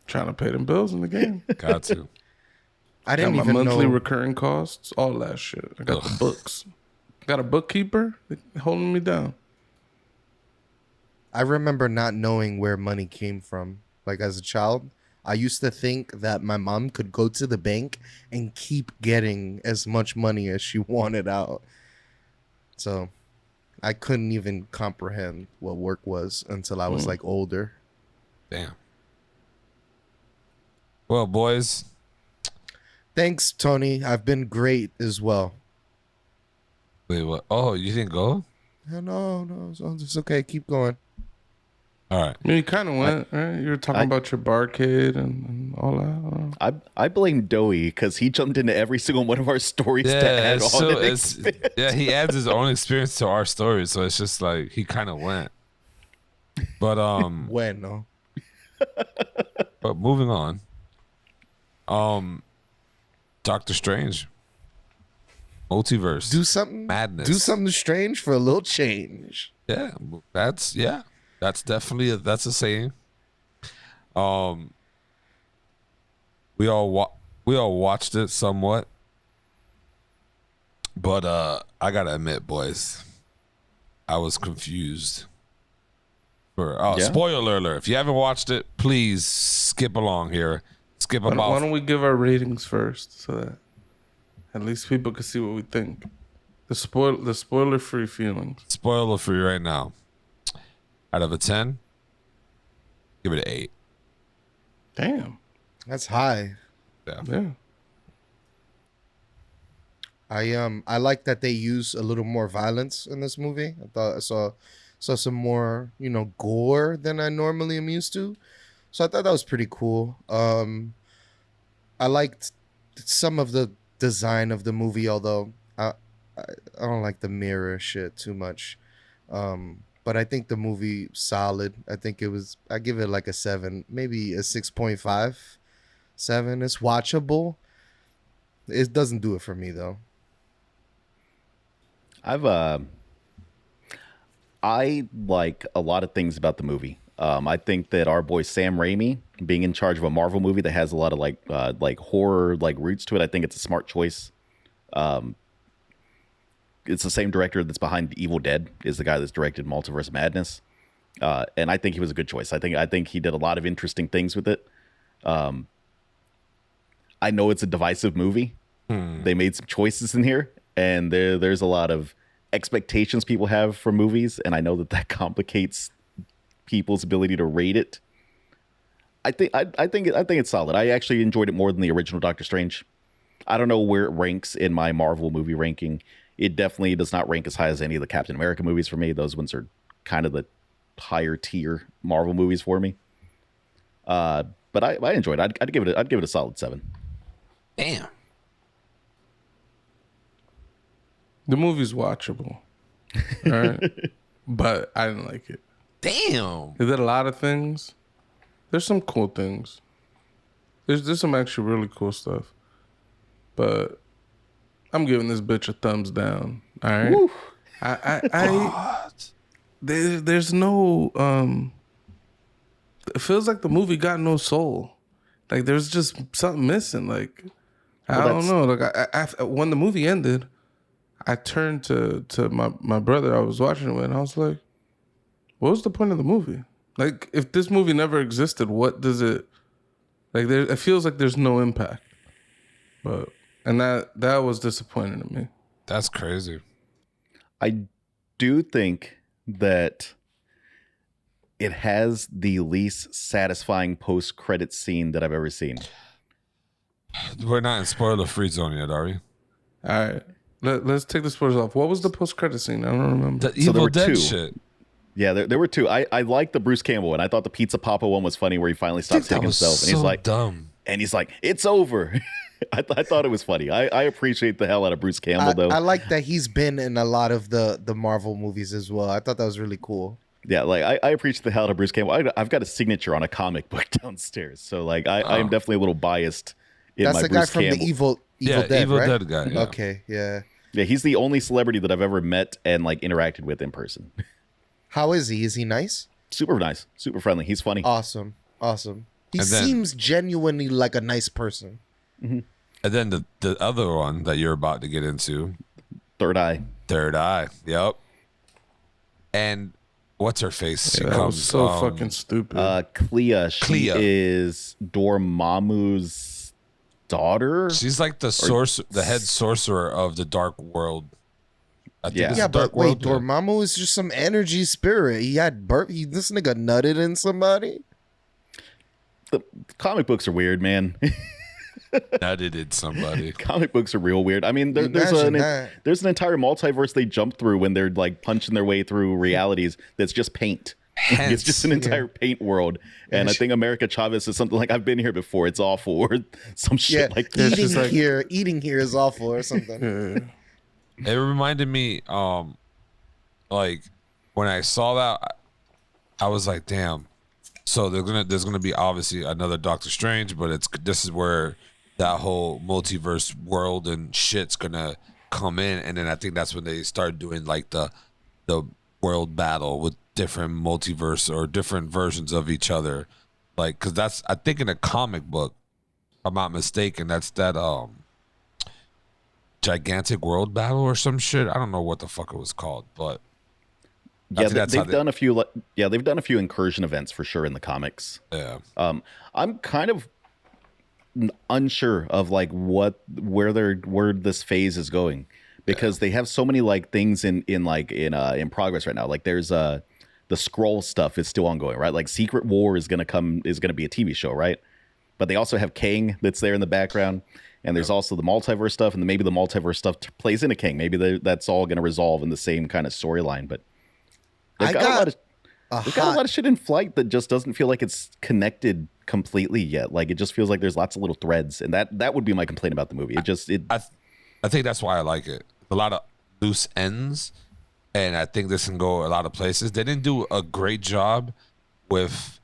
Trying to pay them bills in the game. Got to. I didn't even know. My monthly recurring costs, all that shit. I got the books. Got a bookkeeper holding me down. I remember not knowing where money came from. Like as a child, I used to think that my mom could go to the bank and keep getting as much money as she wanted out. So I couldn't even comprehend what work was until I was like older. Damn. Well, boys. Thanks, Tony. I've been great as well. Wait, what? Oh, you didn't go? No, it's okay. Keep going. All right. I mean, you kind of went, right? You were talking about your barcade and all that. I blame Doey because he jumped into every single one of our stories to add on an experience. Yeah, he adds his own experience to our stories, so it's just like he kind of went. But Bueno. But moving on. Doctor Strange. Multiverse. Do something. Madness. Do something strange for a little change. Yeah, that's definitely a saying. We all watched it somewhat, but I gotta admit, boys, I was confused. Spoiler alert! If you haven't watched it, please skip along here. Skip about. Why don't we give our ratings first, so that at least people can see what we think. The spoiler-free feelings. Spoiler free right now. Out of a 10, give it an 8. Damn, that's high. Yeah. I like that they use a little more violence in this movie. I thought I saw some more, gore than I normally am used to. So I thought that was pretty cool. I liked some of the design of the movie, although I don't like the mirror shit too much. But I think the movie solid. I give it like a 7, maybe a 6.5, 7. It's watchable. It doesn't do it for me though. I like a lot of things about the movie. I think that our boy Sam Raimi being in charge of a Marvel movie that has a lot of like horror roots to it, I think it's a smart choice. It's the same director that's behind Evil Dead, is the guy that's directed Multiverse of Madness, and I think he was a good choice. I think he did a lot of interesting things with it. I know it's a divisive movie. They made some choices in here, and there's a lot of expectations people have for movies, and I know that complicates people's ability to rate it. I think it's solid. I actually enjoyed it more than the original Doctor Strange. I don't know where it ranks in my Marvel movie ranking. It definitely does not rank as high as any of the Captain America movies for me. Those ones are kind of the higher tier Marvel movies for me. But I enjoyed it. I'd give it a solid 7. Damn. The movie's watchable, all right, but I didn't like it. Damn. It did a lot of things. There's some cool things. There's some actually really cool stuff, but I'm giving this bitch a thumbs down. All right. Woo. There's no it feels like the movie got no soul. Like there's just something missing. Like I don't know. Like I when the movie ended, I turned to my brother I was watching it with, and I was like, what was the point of the movie? Like if this movie never existed, what does it like there it feels like there's no impact. But and that was disappointing to me. That's crazy. I do think that it has the least satisfying post-credit scene that I've ever seen. We're not in spoiler-free zone yet, are we? All right. Let's take the spoilers off. What was the post-credit scene? I don't remember. The Evil were Dead two. shit. Yeah, there were two. I liked the Bruce Campbell one. I thought the Pizza Papa one was funny, where he finally stops That hitting was himself, so and he's like, dumb. and he's like, it's over. I thought it was funny. I appreciate the hell out of Bruce Campbell, though. I like that he's been in a lot of the Marvel movies as well. I thought that was really cool. Yeah, like I appreciate the hell out of Bruce Campbell. I've got a signature on a comic book downstairs, so like I am definitely a little biased in That's my the Bruce guy from Campbell. the Evil Dead, Evil right? Dead guy. Yeah. Okay, yeah. Yeah, he's the only celebrity that I've ever met and like interacted with in person. How is he? Is he nice? Super nice, super friendly. He's funny. Awesome. He And then- seems genuinely like a nice person. And then the other one that you're about to get into, Third Eye. Third Eye. Yep. And what's her face? She That comes was so fucking stupid. Clea. She Clea. is Dormammu's daughter. She's like the head sorcerer of the Dark World. I think Yeah. it's Yeah, the Dark but wait, World. Dormammu is just some energy spirit. He had this nigga nutted in somebody. The comic books are weird, man. Nutted somebody. Comic books are real weird. I mean, there's Imagine an that. there's an entire multiverse they jump through when they're like punching their way through realities. That's just paint. It's just an entire paint world. And I think America Chavez is something like, I've been here before. It's awful, or some shit Yeah, like that. eating here is awful or something. Yeah. It reminded me, like when I saw that, I was like, damn. So there's gonna be obviously another Doctor Strange, but this is where that whole multiverse world and shit's gonna come in, and then I think that's when they start doing like the world battle with different multiverse or different versions of each other, like because that's I think in a comic book, if I'm not mistaken, that's that gigantic world battle or some shit. I don't know what the fuck it was called, but Yeah, they've done a few. Yeah, they've done a few incursion events for sure in the comics. yeah. I'm kind of unsure of like where this phase is going, because they have so many like things in progress right now. Like there's the Skrull stuff is still ongoing, right? Like Secret War is gonna be a TV show, right? But they also have Kang that's there in the background, and there's also the multiverse stuff, and then maybe the multiverse stuff plays into Kang. Maybe that's all gonna resolve in the same kind of storyline, but. They've got a lot of shit in flight that just doesn't feel like it's connected completely yet. Like it just feels like there's lots of little threads, and that would be my complaint about the movie. I think that's why I like it. A lot of loose ends, and I think this can go a lot of places. They didn't do a great job with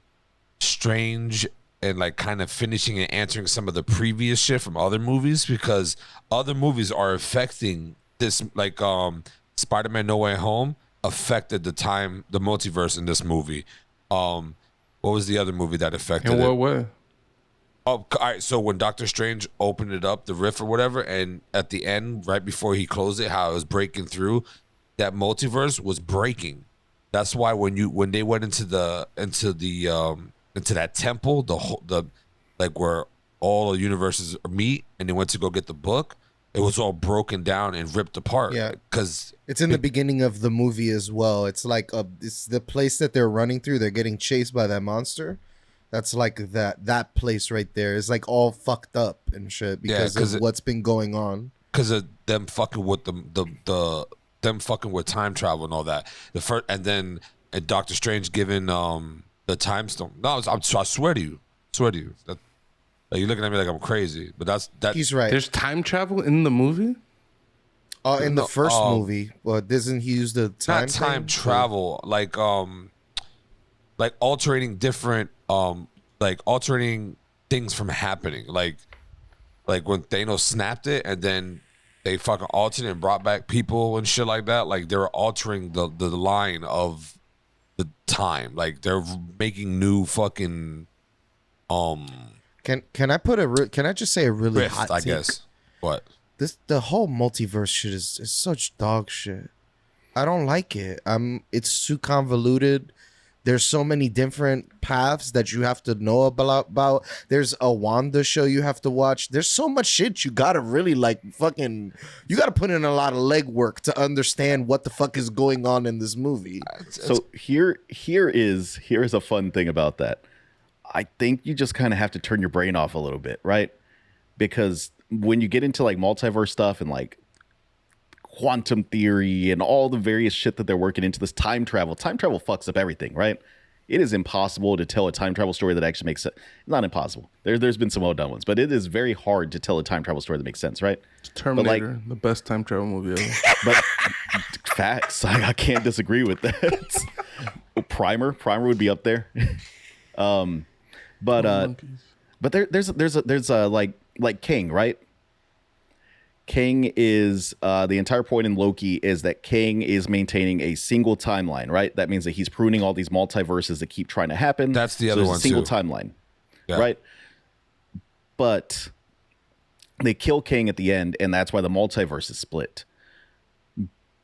Strange and like kind of finishing and answering some of the previous shit from other movies, because other movies are affecting this, like Spider-Man No Way Home affected the multiverse in this movie. What was the other movie that affected In it? what way? Oh, all right. So when Doctor Strange opened it up, the rift or whatever, and at the end, right before he closed it, how it was breaking through, that multiverse was breaking. That's why when they went into that temple, the like where all the universes meet, and they went to go get the book, it was all broken down and ripped apart. Yeah. Because It's in the beginning of the movie as well. It's like it's the place that they're running through. They're getting chased by that monster. That's like that place right there is like all fucked up and shit because of what's been going on. Because of them fucking with them fucking with time travel and all that. And then Doctor Strange giving the time stone. No, I swear to you, Like, you're looking at me like I'm crazy, but that. He's right. There's time travel in the movie. In the first movie, well, doesn't he use the time? Not time thing? travel, like altering different like altering things from happening, like when Thanos snapped it and then they fucking altered it and brought back people and shit like that. Like, they were altering the line of the time. Like, they're making new fucking Can I put can I just say a really rift, hot I take? guess. What? The whole multiverse shit is such dog shit. I don't like it. It's too convoluted. There's so many different paths that you have to know about. There's a Wanda show you have to watch. There's so much shit you gotta really you gotta put in a lot of legwork to understand what the fuck is going on in this movie. So here is a fun thing about that. I think you just kind of have to turn your brain off a little bit, right? Because when you get into like multiverse stuff and like quantum theory and all the various shit that they're working into this time travel fucks up everything, right? It is impossible to tell a time travel story that actually makes sense. Not impossible. There's been some well done ones, but it is very hard to tell a time travel story that makes sense, right? Terminator, the best time travel movie ever. But facts, I can't disagree with that. Primer would be up there. But there's a like King, right? King is the entire point in Loki is that King is maintaining a single timeline, right? That means that he's pruning all these multiverses that keep trying to happen. That's the other there's one a single too. timeline, Yeah. right? But they kill King at the end, and that's why the multiverse is split.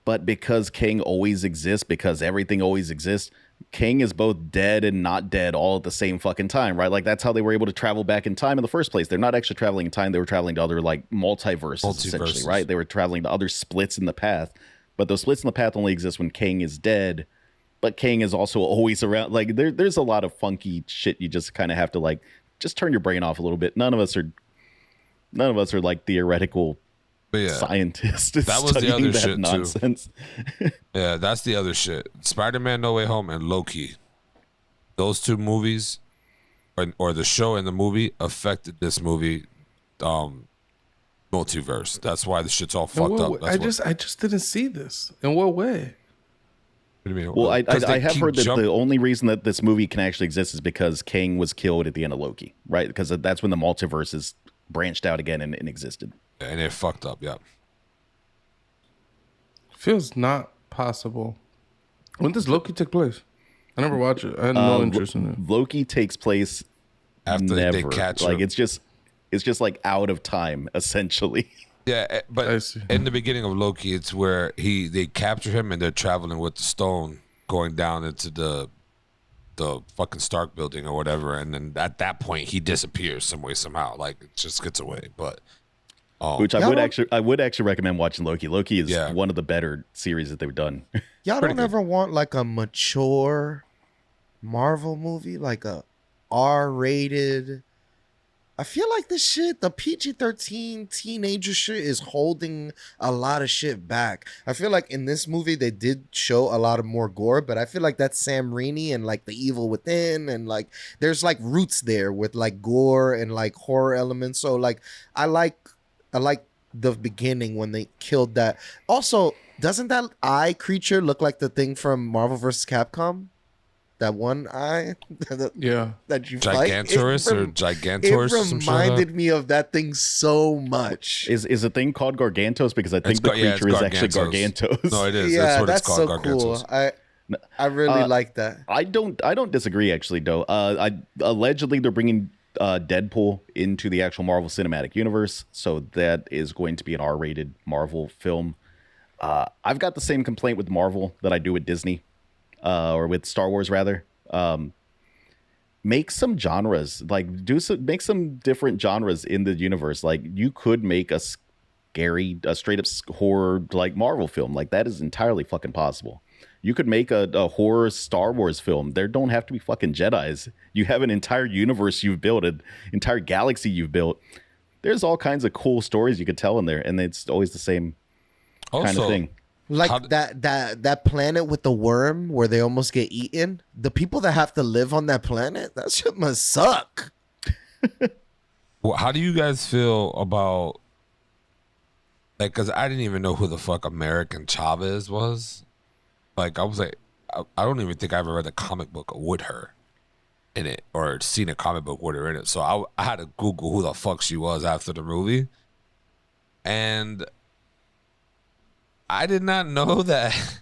But because King always exists, because everything always exists, King is both dead and not dead all at the same fucking time, right? Like, that's how they were able to travel back in time in the first place. They're not actually traveling in time. They were traveling to other, like, multiverses, essentially, right? They were traveling to other splits in the path. But those splits in the path only exist when King is dead. But King is also always around. Like, there's a lot of funky shit you just kind of have to, like, just turn your brain off a little bit. None of us are like, theoretical scientists. That was the other shit nonsense. Too. Yeah, that's the other shit. Spider-Man: No Way Home and Loki. Those two movies, or the show and the movie, affected this movie, multiverse. That's why the shit's all fucked up. I just didn't see this. In what way? What do you mean? Well, I have heard that the only reason that this movie can actually exist is because King was killed at the end of Loki, right? Because that's when the multiverse is branched out again and existed. And it fucked up, yeah. Feels not possible. When does Loki take place? I never watched it. I had no interest in it. Loki takes place after they catch him. Like, it's just like out of time, essentially. Yeah, but in the beginning of Loki, it's where they capture him and they're traveling with the stone, going down into the fucking Stark building or whatever, and then at that point he disappears some way somehow. Like, it just gets away, but. Which I would actually recommend watching Loki. Loki is one of the better series that they've done. Y'all don't ever want like a mature Marvel movie, like a R-rated. I feel like this shit, the PG-13 teenager shit, is holding a lot of shit back. I feel like in this movie they did show a lot of more gore, but I feel like that's Sam Raimi and like the Evil Within, and like there's like roots there with like gore and like horror elements. So like I like the beginning when they killed that. Also, doesn't that eye creature look like the thing from Marvel vs. Capcom? That one eye? That you Gigantorus or Gigantorus? It reminded me of that thing so much. Is a thing called Gargantos? Because I think the creature is actually Gargantos. No, it is. Yeah, that's what it's called, so Gargantos. cool. I really like that. I don't disagree, actually, though. Allegedly they're bringing Deadpool into the actual Marvel Cinematic Universe, so that is going to be an R-rated Marvel film. I've got the same complaint with Marvel that I do with Disney, or with Star Wars rather. Make some genres, like make some different genres in the universe. Like, you could make a straight up horror like Marvel film. Like, that is entirely fucking possible. You could make a horror Star Wars film. There don't have to be fucking Jedis. You have an entire universe you've built, an entire galaxy you've built. There's all kinds of cool stories you could tell in there, and it's always the same kind of thing. Like that planet with the worm where they almost get eaten. The people that have to live on that planet, that shit must suck. How do you guys feel about like? Because I didn't even know who the fuck American Chavez was. Like I was like, I don't even think I ever read a comic book with her in it or seen a comic book with her in it. So I had to Google who the fuck she was after the movie, and I did not know that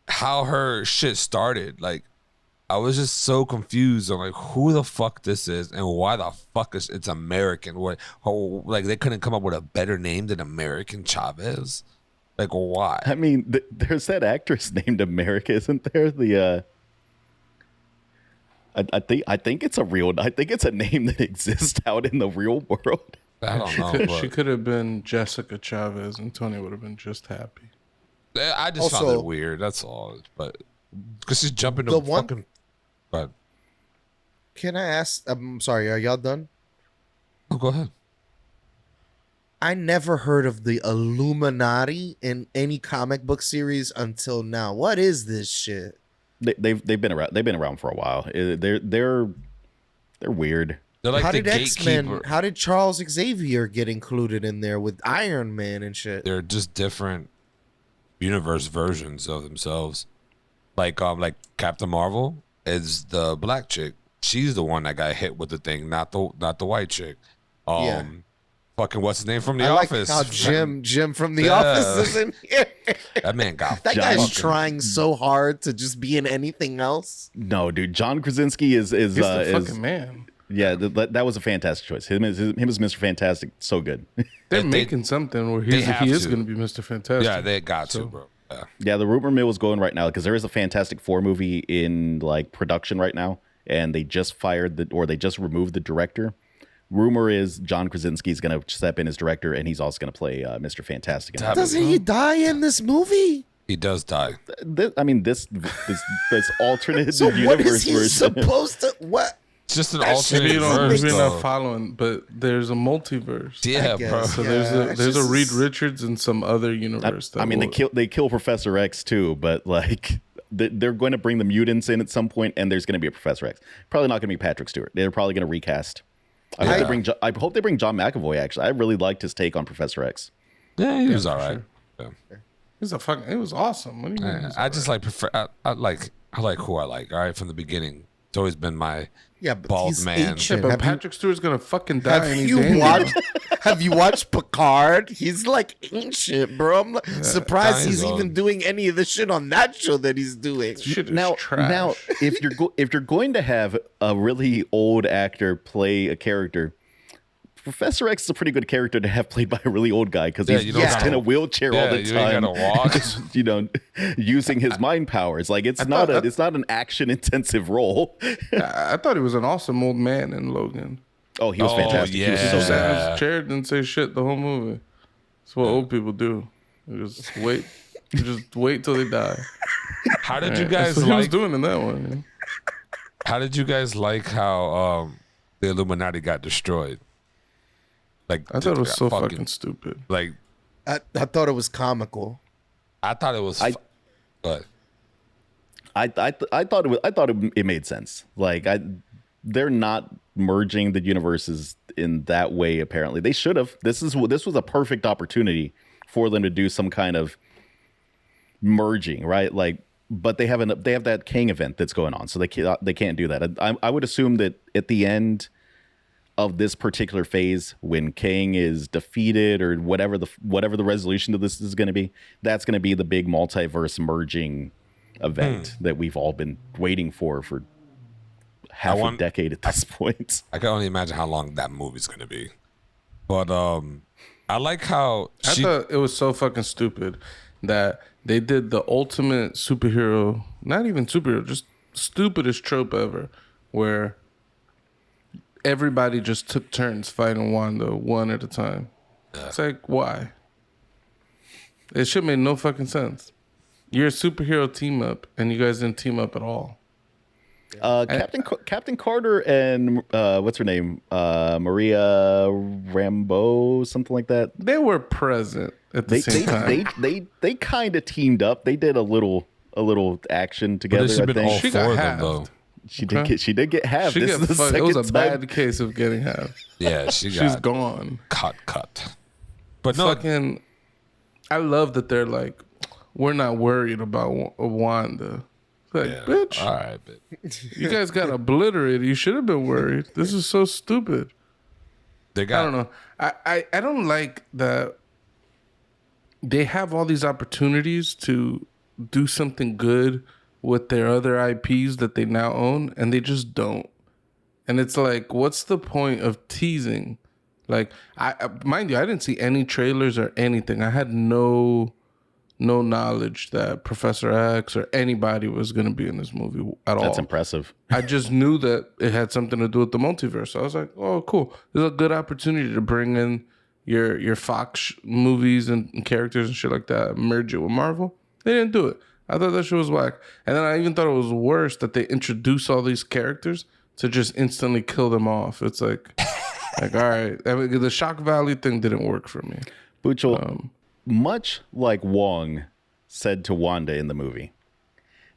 how her shit started. Like I was just so confused on like who the fuck this is and why the fuck is it's American. Like they couldn't come up with a better name than American Chavez. Like why? I mean, there's that actress named America, isn't there? I think it's a name that exists out in the real world. I don't know. She could have been Jessica Chavez, and Tony would have been just happy. I just found it weird. That's all. But because she's jumping to fucking. But Can I ask? I'm sorry. Are y'all done? oh, go ahead. I never heard of the Illuminati in any comic book series until now. What is this shit? They've been around. They've been around for a while. They're weird. They're like How the did X-Men? gatekeeper. How did Charles Xavier get included in there with Iron Man and shit? They're just different universe versions of themselves. Like Captain Marvel is the black chick. She's the one that got hit with the thing, not the white chick. Yeah. Fucking what's his name from The I like Office? how Jim from The Yeah. Office is in here. That man got That John guy's fucking- trying so hard to just be in anything else. No, dude. John Krasinski is He's the fucking man. yeah. That was a fantastic choice. Him as Mr. Fantastic, so good. They're They- making something where they have he is to. going to be Mr. Fantastic. Yeah, they got to, So- bro. Yeah. Yeah, the rumor mill is going right now because there is a Fantastic Four movie in like production right now, and they just they just removed the director. Rumor is John Krasinski is going to step in as director, and he's also going to play Mr. Fantastic. in that Doesn't he die in this movie? He does die. movie. This alternate So universe what is he version. supposed to? What? It's just an That shit alternate Maybe verse, you're though. not following, but there's a multiverse. Yeah, I bro. guess. So Yeah, there's it's a Reed just- Richards and some other universe. I mean, they kill Professor X too, but like they're going to bring the mutants in at some point, and there's going to be a Professor X. Probably not going to be Patrick Stewart. They're probably going to recast. I hope they bring John McAvoy. Actually, I really liked his take on Professor X. Yeah, he was for all right. sure. It was awesome. What do you mean? Yeah. it was I just alright? like prefer. I like who I like. All right, from the beginning, it's always been my Yeah, but bald he's man. Yeah, ancient. but Have you- Patrick Stewart's gonna fucking die. Have any you day now. watched? Have you watched Picard? He's like ancient, bro. I'm like, surprised he's he's even old. doing any of the shit on that show that he's doing. Shit is Now, trash. if you're going to have a really old actor play a character, Professor X is a pretty good character to have played by a really old guy because he's you don't just gotta- in a wheelchair all yeah, the you ain't time. gotta walk. Just, using his mind powers. Like it's not an action intensive role. I thought he was an awesome old man in Logan. Oh, he was Oh, fantastic. He was yeah. so He sat in good. his chair, didn't say shit the whole movie. That's what old people do. They just wait. You just wait till they die. How did you That's guys what he was like? doing in that one. How did you guys like how the Illuminati got destroyed? Like I thought it was got so fucking stupid. like I thought it was comical. I thought it was. But I thought it made sense. Like they're not merging the universes in that way. Apparently, they should have. This was a perfect opportunity for them to do some kind of merging, right? Like, but they have that Kang event that's going on, so they can't do that. I would assume that at the end of this particular phase, when Kang is defeated or whatever the resolution to this is going to be, that's going to be the big multiverse merging event that we've all been waiting for half a decade at this point. I can only imagine how long that movie's gonna be. But I like how I thought it was so fucking stupid that they did the ultimate superhero, not even superhero, just stupidest trope ever, where everybody just took turns fighting Wanda one at a time. It's like, why? It should make no fucking sense. You're a superhero team up, and you guys didn't team up at all. Captain Carter and what's her name, Maria Rambeau, something like that. They were present at the same time. They kind of teamed up. They did a little action but together. it should I have been all think. She four got of them halved. though. She did get half. She This got is the fucked. It was a second time. bad case of getting half. Yeah, She's gone. cut. But no, Fucking, I love that they're like, we're not worried about Wanda. Like, yeah, bitch, all right, but you guys got obliterated. You should have been worried. This is so stupid. they got. I don't know. I don't like that they have all these opportunities to do something good with their other IPs that they now own, and they just don't. And it's like, what's the point of teasing? Like, mind you, I didn't see any trailers or anything. I had no knowledge that Professor X or anybody was going to be in this movie at all. That's impressive. I just knew that it had something to do with the multiverse. So I was like, oh, cool. This is a good opportunity to bring in your Fox movies and characters and shit like that, merge it with Marvel. They didn't do it. I thought that shit was whack. And then I even thought it was worse that they introduce all these characters to just instantly kill them off. It's like all right. I mean, the shock value thing didn't work for me. Buchel, much like Wong said to Wanda in the movie,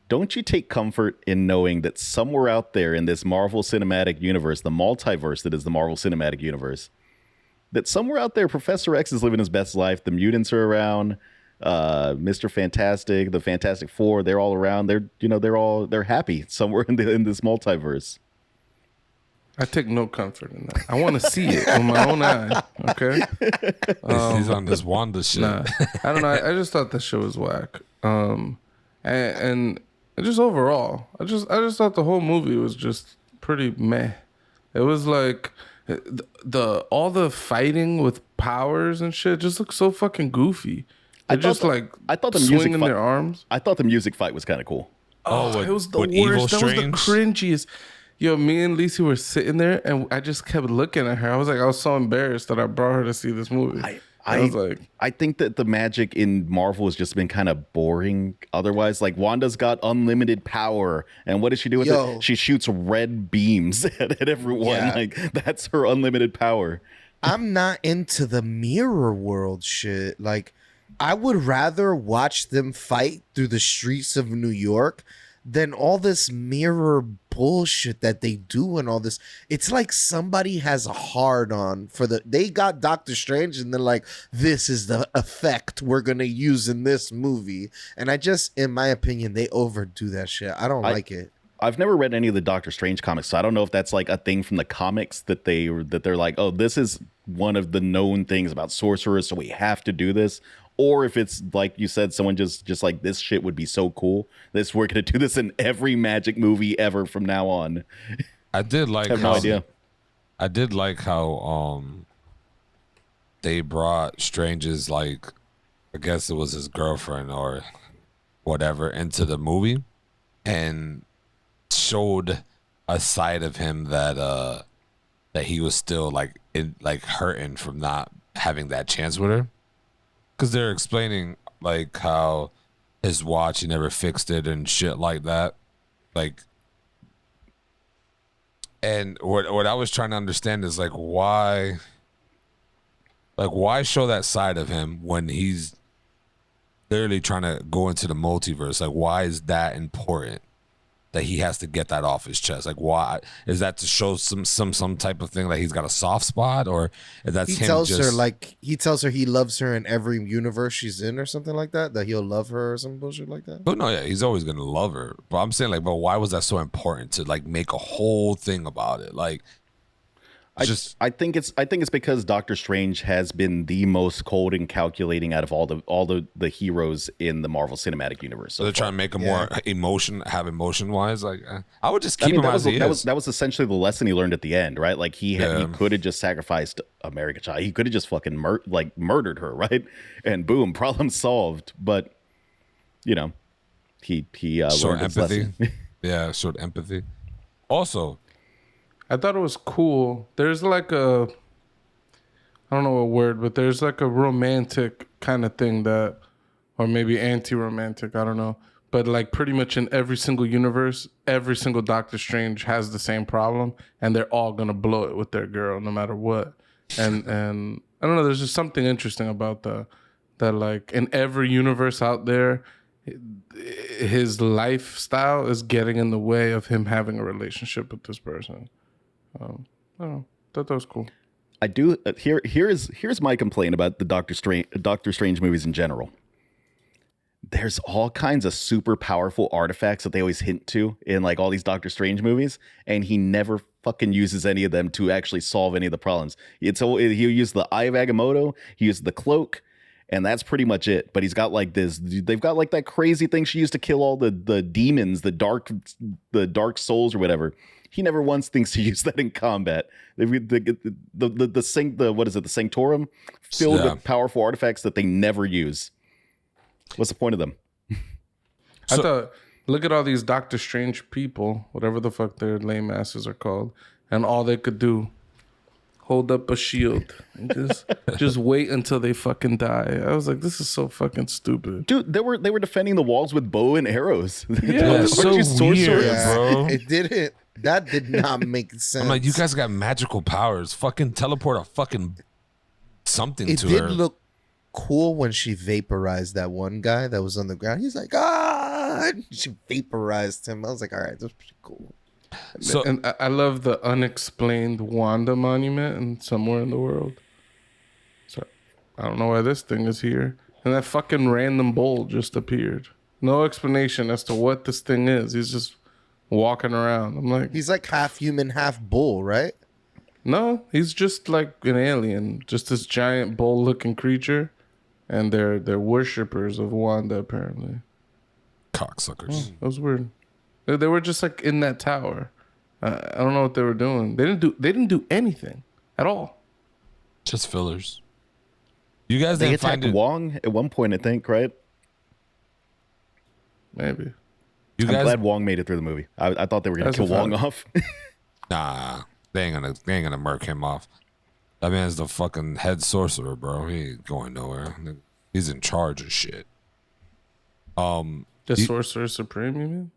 don't you take comfort in knowing that somewhere out there in this Marvel Cinematic Universe, the multiverse that is the Marvel Cinematic Universe, that somewhere out there Professor X is living his best life. The mutants are around. Mr. Fantastic, the Fantastic Four, they're all around. They're happy somewhere in this multiverse. I take no comfort in that. I want to see it with my own eye. Okay. He's on this Wanda shit. Nah, I don't know. I just thought that shit was whack. And just overall, I just thought the whole movie was just pretty meh. It was like all the fighting with powers and shit just looked so fucking goofy. I thought the swinging their arms. I thought the music fight was kind of cool. Oh, it was the with Evil worst. That was the Strange? cringiest. Yo, me and Lisa were sitting there, and I just kept looking at her. I was so embarrassed that I brought her to see this movie. I was like, I think that the magic in Marvel has just been kind of boring. Otherwise, like Wanda's got unlimited power, and what does she do with it? She shoots red beams at everyone. Yeah. Like that's her unlimited power. I'm not into the mirror world shit. Like, I would rather watch them fight through the streets of New York than all this mirror bullshit that they do and all this. It's like somebody has a hard on for they got Doctor Strange and they're like, this is the effect we're gonna use in this movie. And in my opinion, they overdo that shit. I don't like it. I've never read any of the Doctor Strange comics, so I don't know if that's like a thing from the comics that they're like, oh, this is one of the known things about sorcerers, so we have to do this. Or if it's like you said, someone just like, this shit would be so cool. We're gonna do this in every magic movie ever from now on. I did like. I have no idea. I did like how they brought Strange's, like, I guess it was his girlfriend or whatever, into the movie and showed a side of him that he was still like hurting from not having that chance with her. Because they're explaining like how his watch, he never fixed it and shit like that. Like, and what I was trying to understand is like why show that side of him when he's literally trying to go into the multiverse? Like, why is that important that he has to get that off his chest? Like, why is that to show some type of thing that he's got a soft spot, or that's He him tells just, her he tells her he loves her in every universe she's in or something like that, that he'll love her or some bullshit like that. But no, yeah, he's always gonna love her. But I'm saying, like, but why was that so important to like make a whole thing about it? Like, I think it's because Doctor Strange has been the most cold and calculating out of all the heroes in the Marvel Cinematic Universe. so they're trying to make him more emotion wise. Like, I would just keep him as he is. That was essentially the lesson he learned at the end, right? Like he could have just sacrificed America Child. He could have just fucking murdered her, right? And boom, problem solved. But you know, he showed learned his empathy. lesson. Yeah, showed empathy. Also, I thought it was cool. There's like I don't know a word, but there's like a romantic kind of thing that, or maybe anti-romantic, I don't know. But like pretty much in every single universe, every single Doctor Strange has the same problem, and they're all gonna blow it with their girl no matter what. And I don't know. There's just something interesting about that like in every universe out there, his lifestyle is getting in the way of him having a relationship with this person. I don't know. Thought that was cool. I do. Here's my complaint about the Doctor Strange movies in general. There's all kinds of super powerful artifacts that they always hint to in like all these Doctor Strange movies, and he never fucking uses any of them to actually solve any of the problems. He'll use the Eye of Agamotto, he uses the cloak, and that's pretty much it. But he's got like this. They've got like that crazy thing she used to kill all the demons, the dark souls or whatever. He never once thinks to use that in combat. The Sanctorum filled with powerful artifacts that they never use. What's the point of them? I thought, look at all these Doctor Strange people, whatever the fuck their lame asses are called, and all they could do, hold up a shield and just wait until they fucking die. I was like, this is so fucking stupid. Dude, they were defending the walls with bow and arrows. Yeah, it's so weird, bro. It didn't. That did not make sense. I'm like, you guys got magical powers. Fucking teleport a fucking something it to did her. look cool when she vaporized that one guy that was on the ground. He's like, ah! She vaporized him. I was like, all right, that's pretty cool. So, And I love the unexplained Wanda monument and somewhere in the world. So I don't know why this thing is here. And that fucking random bowl just appeared. No explanation as to what this thing is. He's just walking around. I'm like, He's like half human, half bull, right? no, he's just like an alien, just this giant bull-looking creature, and they're worshippers of Wanda apparently. cocksuckers. That was weird. They were just like in that tower. I don't know what they were doing. They didn't do anything at all. Just fillers. You guys They didn't find attacked it. Wong at one point, I think, right? Maybe. You I'm guys, glad Wong made it through the movie. I thought they were going to That's kill a Wong fact. off. nah, they ain't gonna murk him off. That man's the fucking head sorcerer, bro. He ain't going nowhere. He's in charge of shit. The Sorcerer Supreme, you mean?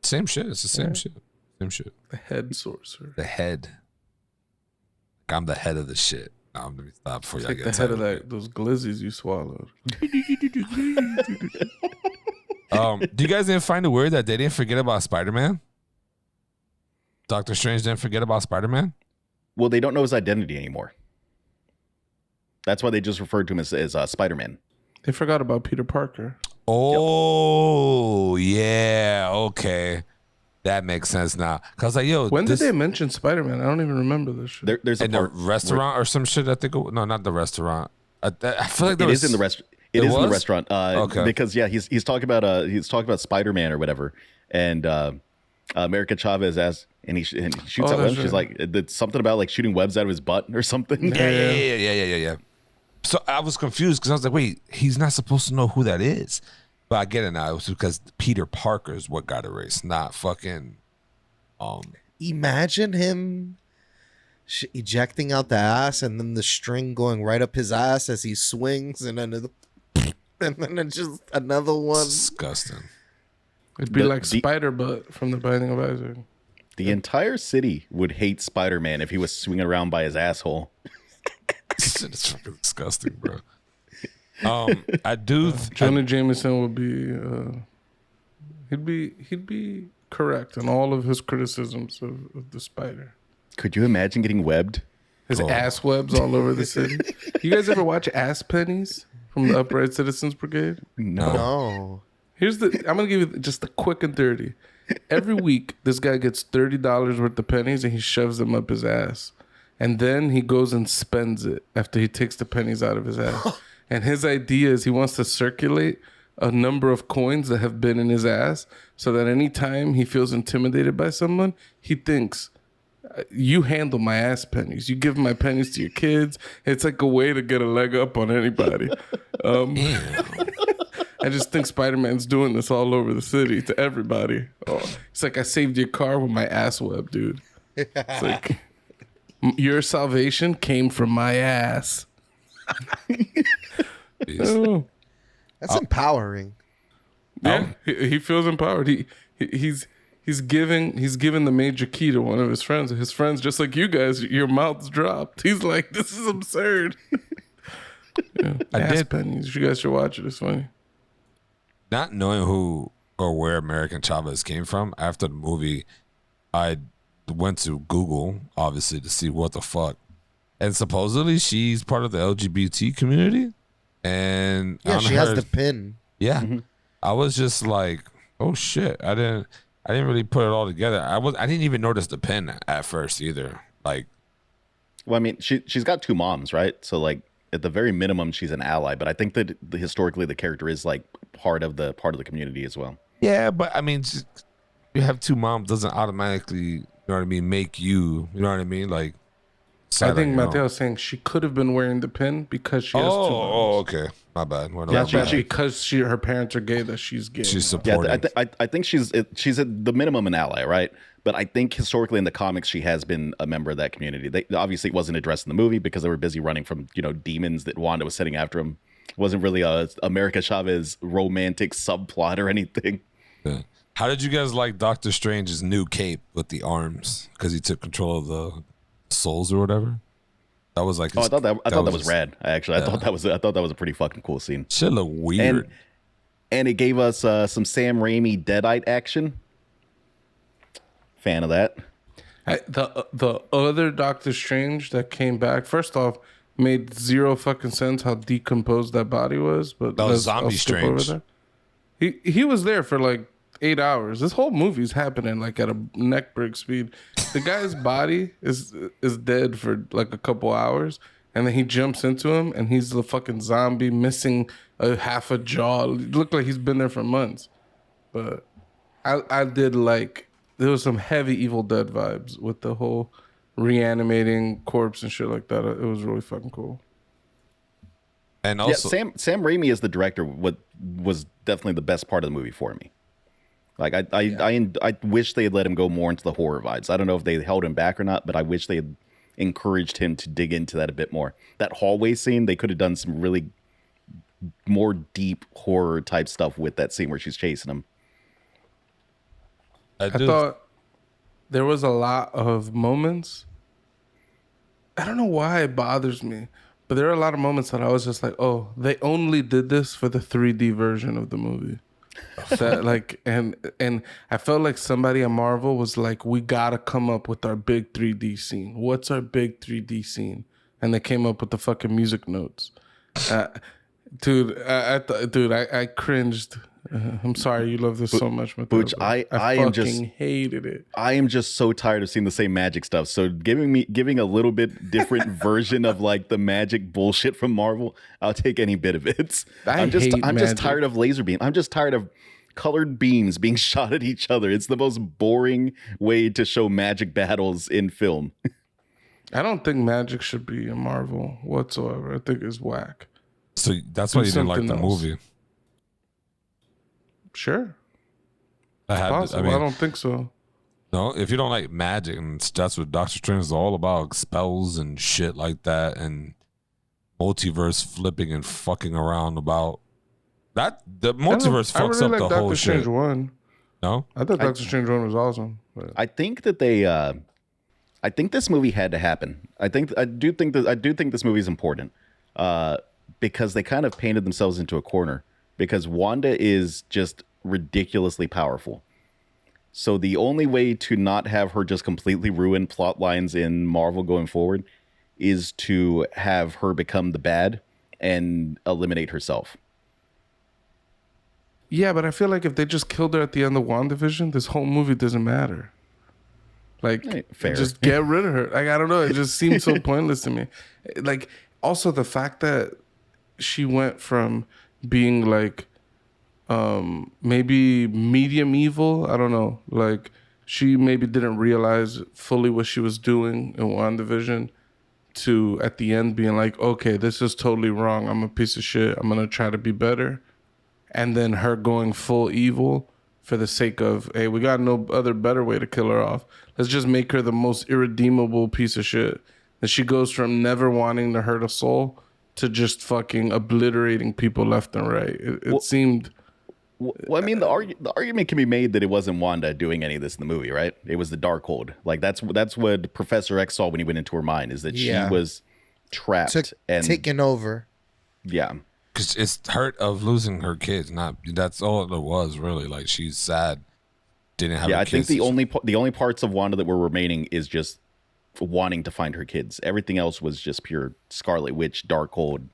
Same shit. It's the same shit. Same shit. The head sorcerer. The head. Like, I'm the head of the shit. Now, let me stop before y'all Take get the head of tired. those glizzies you swallowed. Do you guys didn't find it weird that they didn't forget about Spider-Man? Doctor Strange didn't forget about Spider-Man? Well, they don't know his identity anymore. That's why they just referred to him as Spider-Man. They forgot about Peter Parker. Oh, yeah. Okay. That makes sense now. Because, like, yo, When did they mention Spider-Man? I don't even remember this shit. There's a in the part restaurant or some shit? I think. No, not the restaurant. I feel like It there is was, in the restaurant. It is in the was? restaurant. Okay. Because he's talking about Spider-Man or whatever, and America Chavez asks, and he shoots Oh, out webs. that's She's like, it's something about like shooting webs out of his butt or something. Yeah. So I was confused because I was like, wait, he's not supposed to know who that is. But I get it now. It was because Peter Parker is what got erased, not fucking. Imagine him ejecting out the ass and then the string going right up his ass as he swings, and then it's just another one. Disgusting. It'd be The- like the- Spider Butt from The Binding of Isaac. The entire city would hate Spider-Man if he was swinging around by his asshole. Shit is fucking disgusting, bro. I do. Jonah Jameson would be. He'd be correct in all of his criticisms of the spider. Could you imagine getting webbed? His Oh. ass webs all over the city. You guys ever watch Ass Pennies from the Upright Citizens Brigade? No. No. I'm gonna give you just a quick and dirty. Every week, this guy gets $30 worth of pennies and he shoves them up his ass, and then he goes and spends it after he takes the pennies out of his ass. And his idea is he wants to circulate a number of coins that have been in his ass, so that anytime he feels intimidated by someone, he thinks, you handle my ass pennies. You give my pennies to your kids. It's like a way to get a leg up on anybody. I just think Spider-Man's doing this all over the city to everybody. Oh, it's like, I saved your car with my ass web, dude. It's like, your salvation came from my ass. Oh. That's empowering. Yeah, he feels empowered. He's given the major key to one of his friends. His friends, just like you guys, your mouth's dropped. He's like, this is absurd. Yeah, I ass did- pennies. You guys should watch it. It's funny. not knowing who or where American Chavez came from, after the movie, I went to Google, obviously, to see what the fuck. And supposedly she's part of the LGBT community. And Yeah, she has the pin. Yeah. I was just like, oh shit. I didn't really put it all together. I didn't even notice the pin at first either. Like, well, I mean, she's got two moms, right? So like at the very minimum, she's an ally. But I think that historically the character is like part of the community as well. yeah, but I mean, you have two moms doesn't automatically, you know what I mean, make you know what I mean? Like, I think Mateo's saying she could have been wearing the pin because she has two moms. Oh, okay. My bad. Because her parents are gay, that she's gay. She's supporting. Yeah, I think she's at the minimum an ally, right? But I think historically in the comics, she has been a member of that community. Obviously, it wasn't addressed in the movie because they were busy running from demons that Wanda was sending after him. It wasn't really a America Chavez romantic subplot or anything. Yeah. How did you guys like Doctor Strange's new cape with the arms? Because he took control of the souls or whatever. That was like. I thought that was rad. I thought that was a pretty fucking cool scene. Shit look weird. And it gave us some Sam Raimi Deadite action. Fan of that. The other Doctor Strange that came back, first off, made zero fucking sense how decomposed that body was. But that was Zombie Strange. He was there for like 8 hours. This whole movie's happening like at a neck break speed. The guy's body is dead for like a couple hours, and then he jumps into him, and he's the fucking zombie missing a half a jaw. It looked like he's been there for months. But I did like, there was some heavy Evil Dead vibes with the whole reanimating corpse and shit like that. It was really fucking cool. And also, Sam Raimi as the director was definitely the best part of the movie for me. Like I wish they had let him go more into the horror vibes. I don't know if they held him back or not, but I wish they had encouraged him to dig into that a bit more. That hallway scene, they could have done some really more deep horror type stuff with that scene where she's chasing him. I thought there was a lot of moments. I don't know why it bothers me, but there are a lot of moments that I was just like, oh, they only did this for the 3D version of the movie. That like and I felt like somebody at Marvel was like, we gotta come up with our big 3D scene. What's our big 3D scene? And they came up with the fucking music notes. I cringed. I'm sorry you love this so much, Mateo, Booch. I am just hated it. I am just so tired of seeing the same magic stuff. So giving a little bit different version of like the magic bullshit from Marvel, I'll take any bit of it. I'm just tired of laser beam. I'm just tired of colored beams being shot at each other. It's the most boring way to show magic battles in film. I don't think magic should be in Marvel whatsoever. I think it's whack. So that's why you didn't like the movie. Sure. I don't think so. No, if you don't like magic, and that's what Doctor Strange is all about, spells and shit like that, and multiverse flipping and fucking around about that. The multiverse fucks up the whole Doctor shit. Strange 1. No, I thought Doctor Strange 1 was awesome. But. I think that I think this movie had to happen. I do think this movie is important, because they kind of painted themselves into a corner. Because Wanda is just ridiculously powerful. So the only way to not have her just completely ruin plot lines in Marvel going forward is to have her become the bad and eliminate herself. Yeah, but I feel like if they just killed her at the end of WandaVision, this whole movie doesn't matter. Like, fair. Just get rid of her. Like, I don't know. It just seems so pointless to me. Like, also the fact that she went from being like maybe medium evil, I don't know, like she maybe didn't realize fully what she was doing in WandaVision, to at the end being like, okay, this is totally wrong, I'm a piece of shit, I'm gonna try to be better. And then her going full evil for the sake of, hey, we got no other better way to kill her off, let's just make her the most irredeemable piece of shit. And she goes from never wanting to hurt a soul to just fucking obliterating people left and right. It seemed... Well, I mean, the argument can be made that it wasn't Wanda doing any of this in the movie, right? It was the Darkhold. Like, that's what Professor X saw when he went into her mind, is that she was trapped and taken over. Yeah. Because it's hurt of losing her kids. Not that's all it was really. Like she's sad, didn't have. Yeah, her I think kids. the only parts of Wanda that were remaining is just wanting to find her kids. Everything else was just pure Scarlet Witch, Darkhold,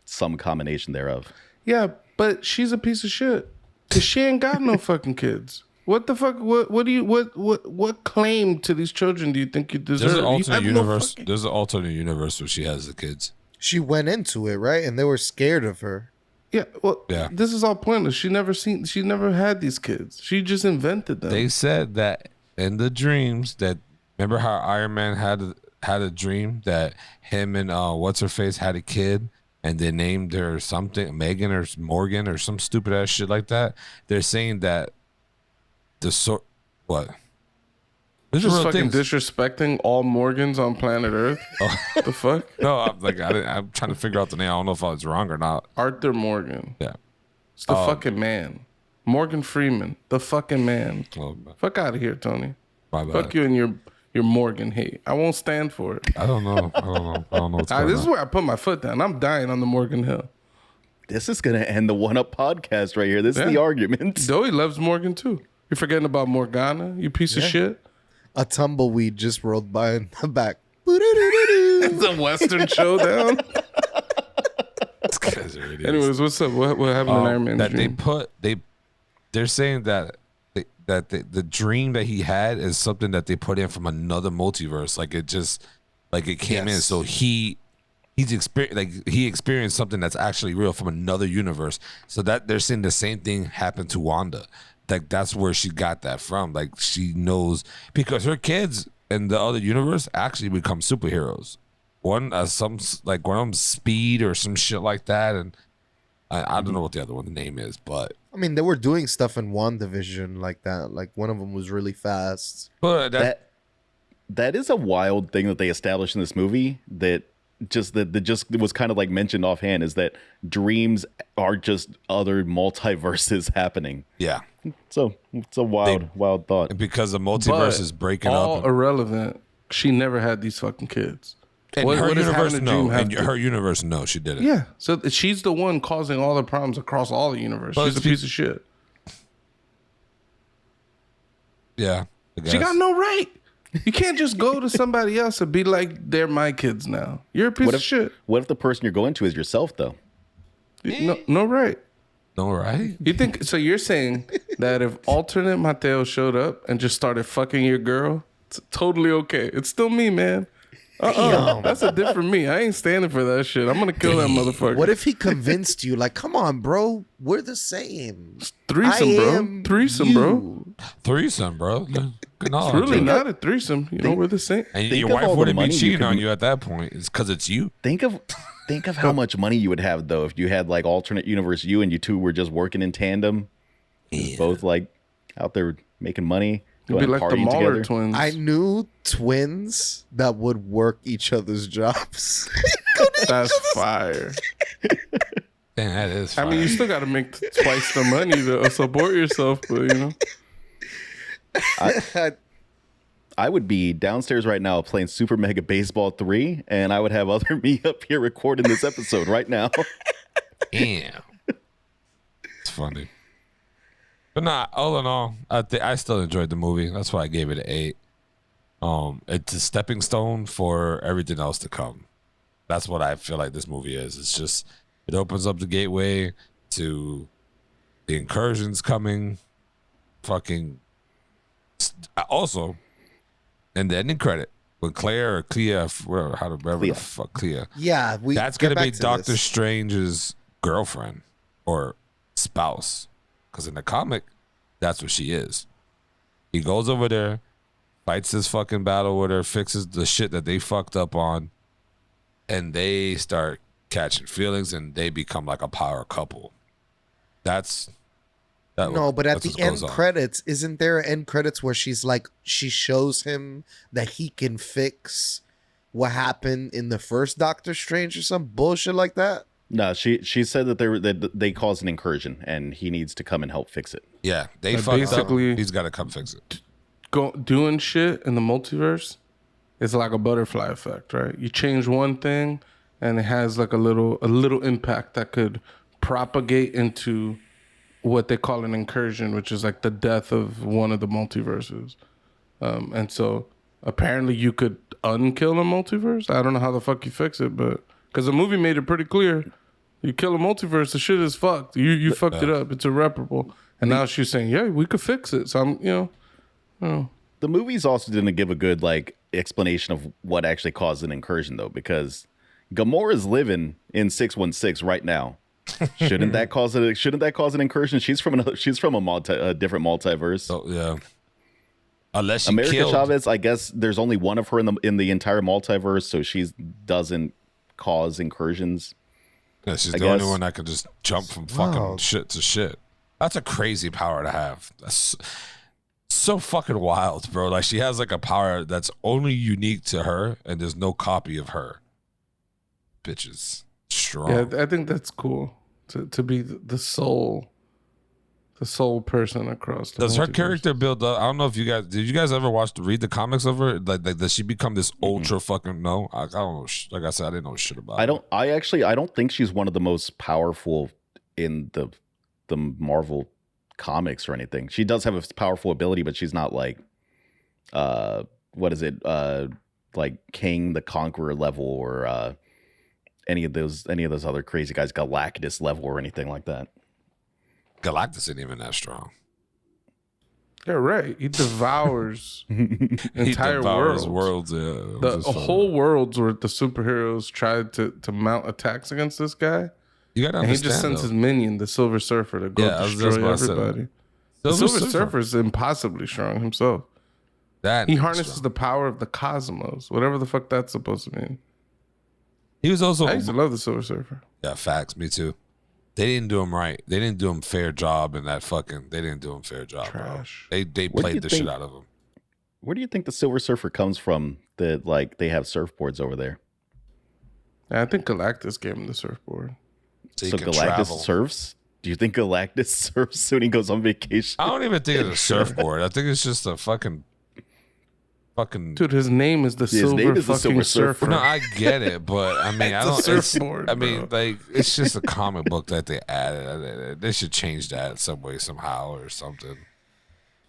some combination thereof. Yeah, but she's a piece of shit. Cause she ain't got no fucking kids. What the fuck? What claim to these children do you think you deserve? There's an alternate universe. fucking... There's an alternate universe where she has the kids. She went into it, right? And they were scared of her. Yeah, well, Yeah. this is all pointless. She never had these kids. She just invented them. They said that in the dreams that remember how Iron Man had a dream that him and what's her face had a kid and they named her something Megan or Morgan or some stupid ass shit like that. They're saying that what? This is just real fucking things. disrespecting all Morgans on planet Earth. The fuck? No, I'm trying to figure out the name. I don't know if I was wrong or not. Arthur Morgan. Yeah. It's the fucking man. Morgan Freeman. The fucking man. Oh, Fuck out of here, Tony. my bad. Fuck you and your Morgan hate. I won't stand for it. I don't know. I don't know what's going This is on. where I put my foot down. I'm dying on the Morgan Hill. This is gonna end the One Up podcast right here. This is the Yeah. argument. Joey loves Morgan too. You're forgetting about Morgana, you piece of shit. A tumbleweed just rolled by in the back. It's a Western showdown. These guys are idiots. Anyways, what's up? What happened in Iron Man's that dream? they're saying that the dream that he had is something that they put in from another multiverse. Like it came in. So he experienced something that's actually real from another universe. So that they're saying the same thing happened to Wanda. Like that's where she got that from. Like she knows because her kids in the other universe actually become superheroes. One one of them Speed or some shit like that, and I don't know what the other one the name is, but I mean, they were doing stuff in WandaVision like that. Like one of them was really fast. That is a wild thing that they established in this movie that just was kind of like mentioned offhand is that dreams are just other multiverses happening. yeah, So it's a wild thought. because the multiverse is breaking all up. irrelevant. She never had these fucking kids. In What her does universe, having a no. dream have In to- her universe, no, she didn't. Yeah, so she's the one causing all the problems across all the universe. But She's a piece of shit. Yeah, I She guess. got no right. You can't just go to somebody else and be like, they're my kids now. You're a piece of shit. What if the person you're going to is yourself though? No right. No, right? You think so? You're saying that if alternate Mateo showed up and just started fucking your girl, it's totally okay. It's still me, man. That's a different me. I ain't standing for that shit. I'm gonna kill that motherfucker. What if he convinced you? Like, come on, bro, we're the same. Threesome, I bro? am Threesome, you. bro. Threesome, bro. No, It's really dude. not a threesome. You know, we're the same. And Think your of wife all the wouldn't be money you cheating could- on you at that point. It's because it's you. Think of how much money you would have though if you had like alternate universe you and you two were just working in tandem, just both like out there making money, It'd be going like the partying Mahler together. twins. I knew twins that would work each other's jobs. That's fire. Damn, that is I fire. mean, you still got to make twice the money to support yourself, but you know. I would be downstairs right now playing Super Mega Baseball 3, and I would have other me up here recording this episode right now. Damn. It's funny. But nah, all in all, I still enjoyed the movie. That's why I gave it an 8. It's a stepping stone for everything else to come. That's what I feel like this movie is. It's just, it opens up the gateway to the incursions coming. Fucking. Also, in the ending credit, when Claire or Clea, whatever the fuck, Clea. Yeah, That's get gonna be back to Doctor this. Strange's girlfriend or spouse, because in the comic, that's what she is. He goes over there, fights this fucking battle with her, fixes the shit that they fucked up on, and they start catching feelings, and they become like a power couple. No, but at that's the what end goes on. credits, isn't there end credits where she's like, she shows him that he can fix what happened in the first Doctor Strange or some bullshit like that? No, she said that they caused an incursion, and he needs to come and help fix it. Yeah, they But fucked up. basically- He's got to come fix it. Doing shit in the multiverse is like a butterfly effect, right? You change one thing and it has like a little impact that could propagate into what they call an incursion, which is like the death of one of the multiverses. And so apparently you could unkill a multiverse. I don't know how the fuck you fix it, but because the movie made it pretty clear, you kill a multiverse, the shit is fucked. You fucked it up. It's irreparable. And now she's saying, yeah, we could fix it. So I'm, The movies also didn't give a good like explanation of what actually caused an incursion though, because Gamora's living in 616 right now. Shouldn't that cause an incursion? She's from a different multiverse. Oh yeah. Unless she America killed Chavez, I guess there's only one of her in the entire multiverse, so she doesn't cause incursions. Yeah, she's I the only guess. one that can just jump from fucking Wow. shit to shit. That's a crazy power to have. That's so fucking wild, bro. Like she has like a power that's only unique to her, and there's no copy of her. Bitches, strong. yeah, I think that's cool to be the sole person across the Does her multiverse. character build up? I don't know if you guys did. You guys ever read the comics of her? Like does she become this ultra fucking? No, I don't know. Like I said, I didn't know shit about. I don't think she's one of the most powerful in the Marvel comics or anything. She does have a powerful ability, but she's not like what is it? Like King the Conqueror level or any of those other crazy guys, Galactus level or anything like that. Galactus isn't even that strong. Yeah, right. He devours entire He devours worlds. Yeah, The whole worlds where the superheroes tried to mount attacks against this guy. You gotta And he understand. just sends though. his minion, the Silver Surfer, to go Yeah, I was just destroy about to say that. everybody. The Silver Surfer is impossibly strong himself. That He nigga's harnesses strong. the power of the cosmos, whatever the fuck that's supposed to mean. He was also I used to love the Silver Surfer. yeah, facts. Me too. They didn't do him right. They didn't do him fair job in that fucking. They didn't do him fair job. Trash. Bro. They What do you played the think- shit out of him. Where do you think the Silver Surfer comes from? That like they have surfboards over there. Yeah, I think Galactus gave him the surfboard. So, he So can Galactus travel. surfs? Do you think Galactus surfs when he goes on vacation? I don't even think it's a surfboard. I think it's just a fucking. Dude, his name is the his Silver name is the fucking Silver Surfer. Surfer. No, I get it, but I mean, I It's a don't. surfboard, I mean, bro. like it's just a comic book that they added. They should change that some way, somehow, or something.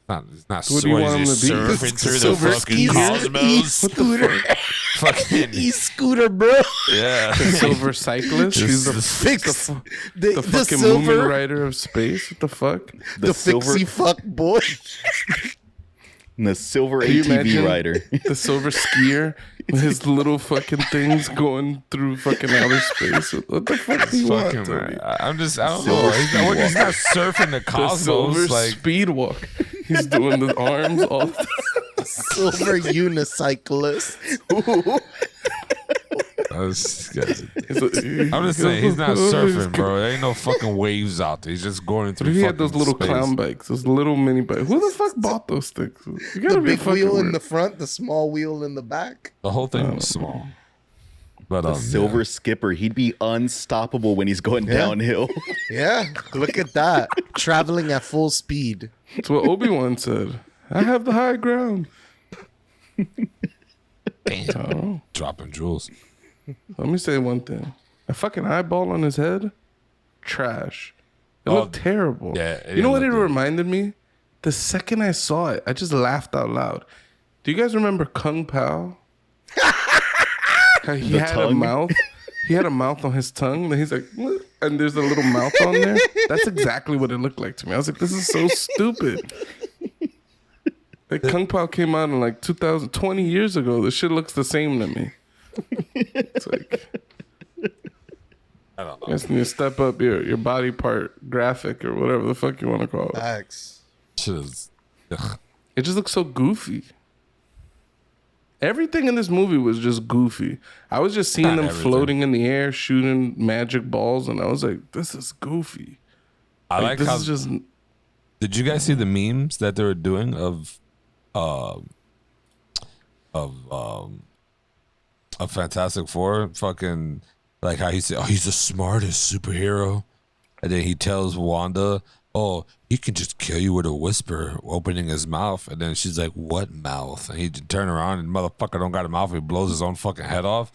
It's not What do you want him to be? surfing through the Silver fucking skis? cosmos. Scooter. Fucking E-scooter, bro. yeah. The Silver Cyclist. He's the Fix the the fucking silver, Moomin Rider of space. What the fuck? the silver, fixie fuck boy. the silver Can you ATV imagine rider. The silver skier with his little fucking things going through fucking outer space. What the fuck do you want, Fucking Tony? right. I'm just. I don't Silver know. He's not surfing the The silver cosmos. Like speed walk. He's doing the arms all the time. Silver unicyclist. I'm just saying, he's not surfing, bro. There ain't no fucking waves out there. He's just going through. He had fucking those little space. clown bikes, those little mini bikes. Who the fuck bought those things? You gotta The be big fucking wheel in weird. the front, the small wheel in the back. The whole thing was small. But Silver Skipper, he'd be unstoppable when he's going downhill. Yeah, look at that. Traveling at full speed. That's what Obi-Wan said. I have the high ground. Damn. Dropping jewels. Let me say one thing. A fucking eyeball on his head, trash. It Oh, looked terrible. yeah, it You know what it didn't look good. reminded me? The second I saw it, I just laughed out loud. Do you guys remember Kung Pao? How he The had a tongue? mouth. He had a mouth on his tongue. And he's like, "What?" And there's a little mouth on there. That's exactly what it looked like to me. I was like, this is so stupid. Like Kung Pao came out in like 2020 years ago. This shit looks the same to me. It's like, I don't know. you guys need to step up your body part graphic or whatever the fuck you want to call it. Facts. Shit is. Ugh. It just looks so goofy. Everything in this movie was just goofy. I was just seeing Not them everything. floating in the air, shooting magic balls, and I was like, this is goofy. I like this how. is just Did you guys see the memes that they were doing of Fantastic Four? Fucking like how he said, "Oh, he's the smartest superhero," and then he tells Wanda, "Oh, he can just kill you with a whisper," opening his mouth, and then she's like, "What mouth?" And he turn around and motherfucker don't got a mouth. He blows his own fucking head off.